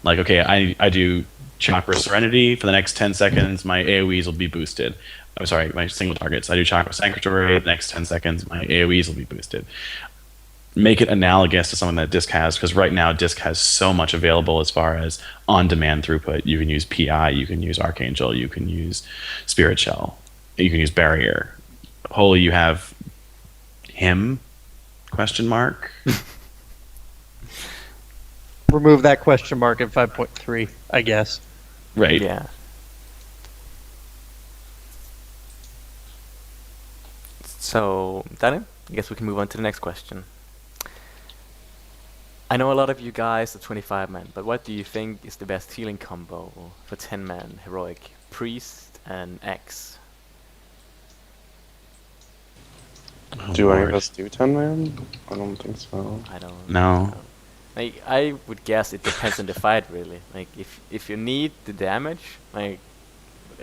Like, okay, I do Chakra Serenity for the next 10 seconds, my AoEs will be boosted. I'm sorry, my single targets. I do Chakra Sanctuary, the next 10 seconds, my AoEs will be boosted. Make it analogous to something that Disc has, because right now Disc has so much available as far as on-demand throughput. You can use PI, you can use Archangel, you can use Spirit Shell, you can use Barrier. Holy, you have him? Question mark. Remove that question mark in 5.3, I guess. Right. Yeah. So, Daniel, I guess we can move on to the next question. I know a lot of you guys are 25 men, but what do you think is the best healing combo for 10 man heroic Priest and X? Oh, Do any of Lord. us do 10 man? I don't think so. I don't No. know. Like, I would guess it depends on the fight, really. Like, if you need the damage, like,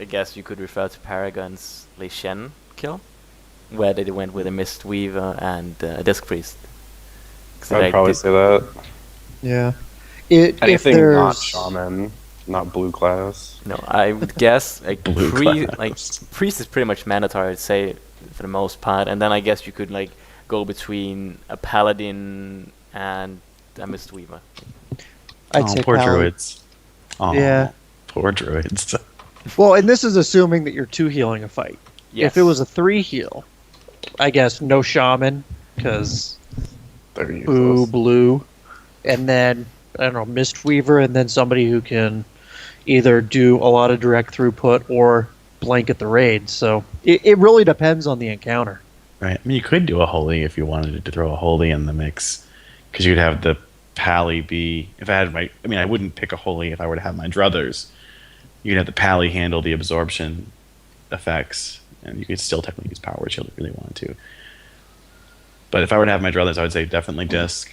I guess you could refer to Paragon's Lei Shen kill, where they went with a Mist Weaver and a Disc Priest. 'Cause I'd they probably did- say that. Yeah. If Anything not there's shaman, not blue class. No, I would guess like Blue like class. priest is pretty much mandatory, I'd say, for the most part, and then I guess you could like go between a paladin and a Mistweaver. I'd Oh, say poor Pal- druids. Oh, Yeah. poor druids. Well, and this is assuming that you're two healing a fight. Yes. If it was a 3 heal, I guess no shaman because They're boo useless. blue, and then I don't know Mistweaver, and then somebody who can either do a lot of direct throughput or blanket the raid. So it really depends on the encounter. Right. I mean, you could do a holy if you wanted to throw a holy in the mix, because you'd have the pally be. If I had my, I mean, I wouldn't pick a holy if I were to have my druthers. You'd have the pally handle the absorption effects, and you could still technically use power shield if you really wanted to. But if I were to have my druthers, I would say definitely disc.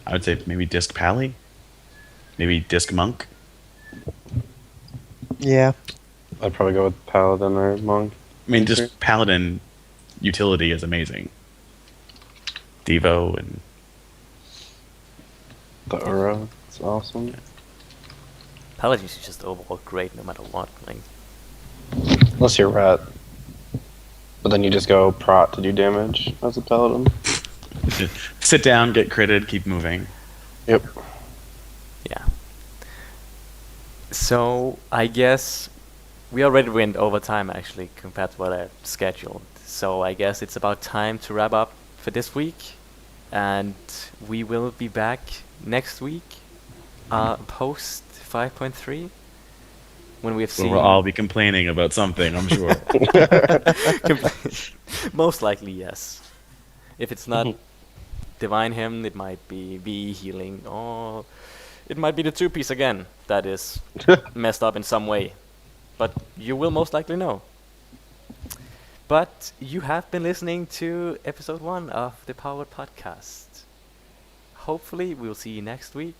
I would say maybe disc pally, maybe disc monk. Yeah. I'd probably go with paladin or monk. I mean, Sure. just paladin utility is amazing. Devo and The Ura, it's awesome. Paladins is just overall great no matter what. Like, Unless you're rat. But then you just go prot to do damage as a paladin. sit down, get critted, keep moving. Yep. yeah. So I guess we already went over time actually compared to what I scheduled. So I guess it's about time to wrap up for this week, and we will be back next week, post 5.3, when we have seen. We'll all be complaining about something, I'm sure. Most likely, yes. If it's not Divine Hymn, it might be VE healing, or it might be the 2-piece again that is messed up in some way. But you will most likely know. But you have been listening to episode 1 of the Powered Podcast. Hopefully, we'll see you next week.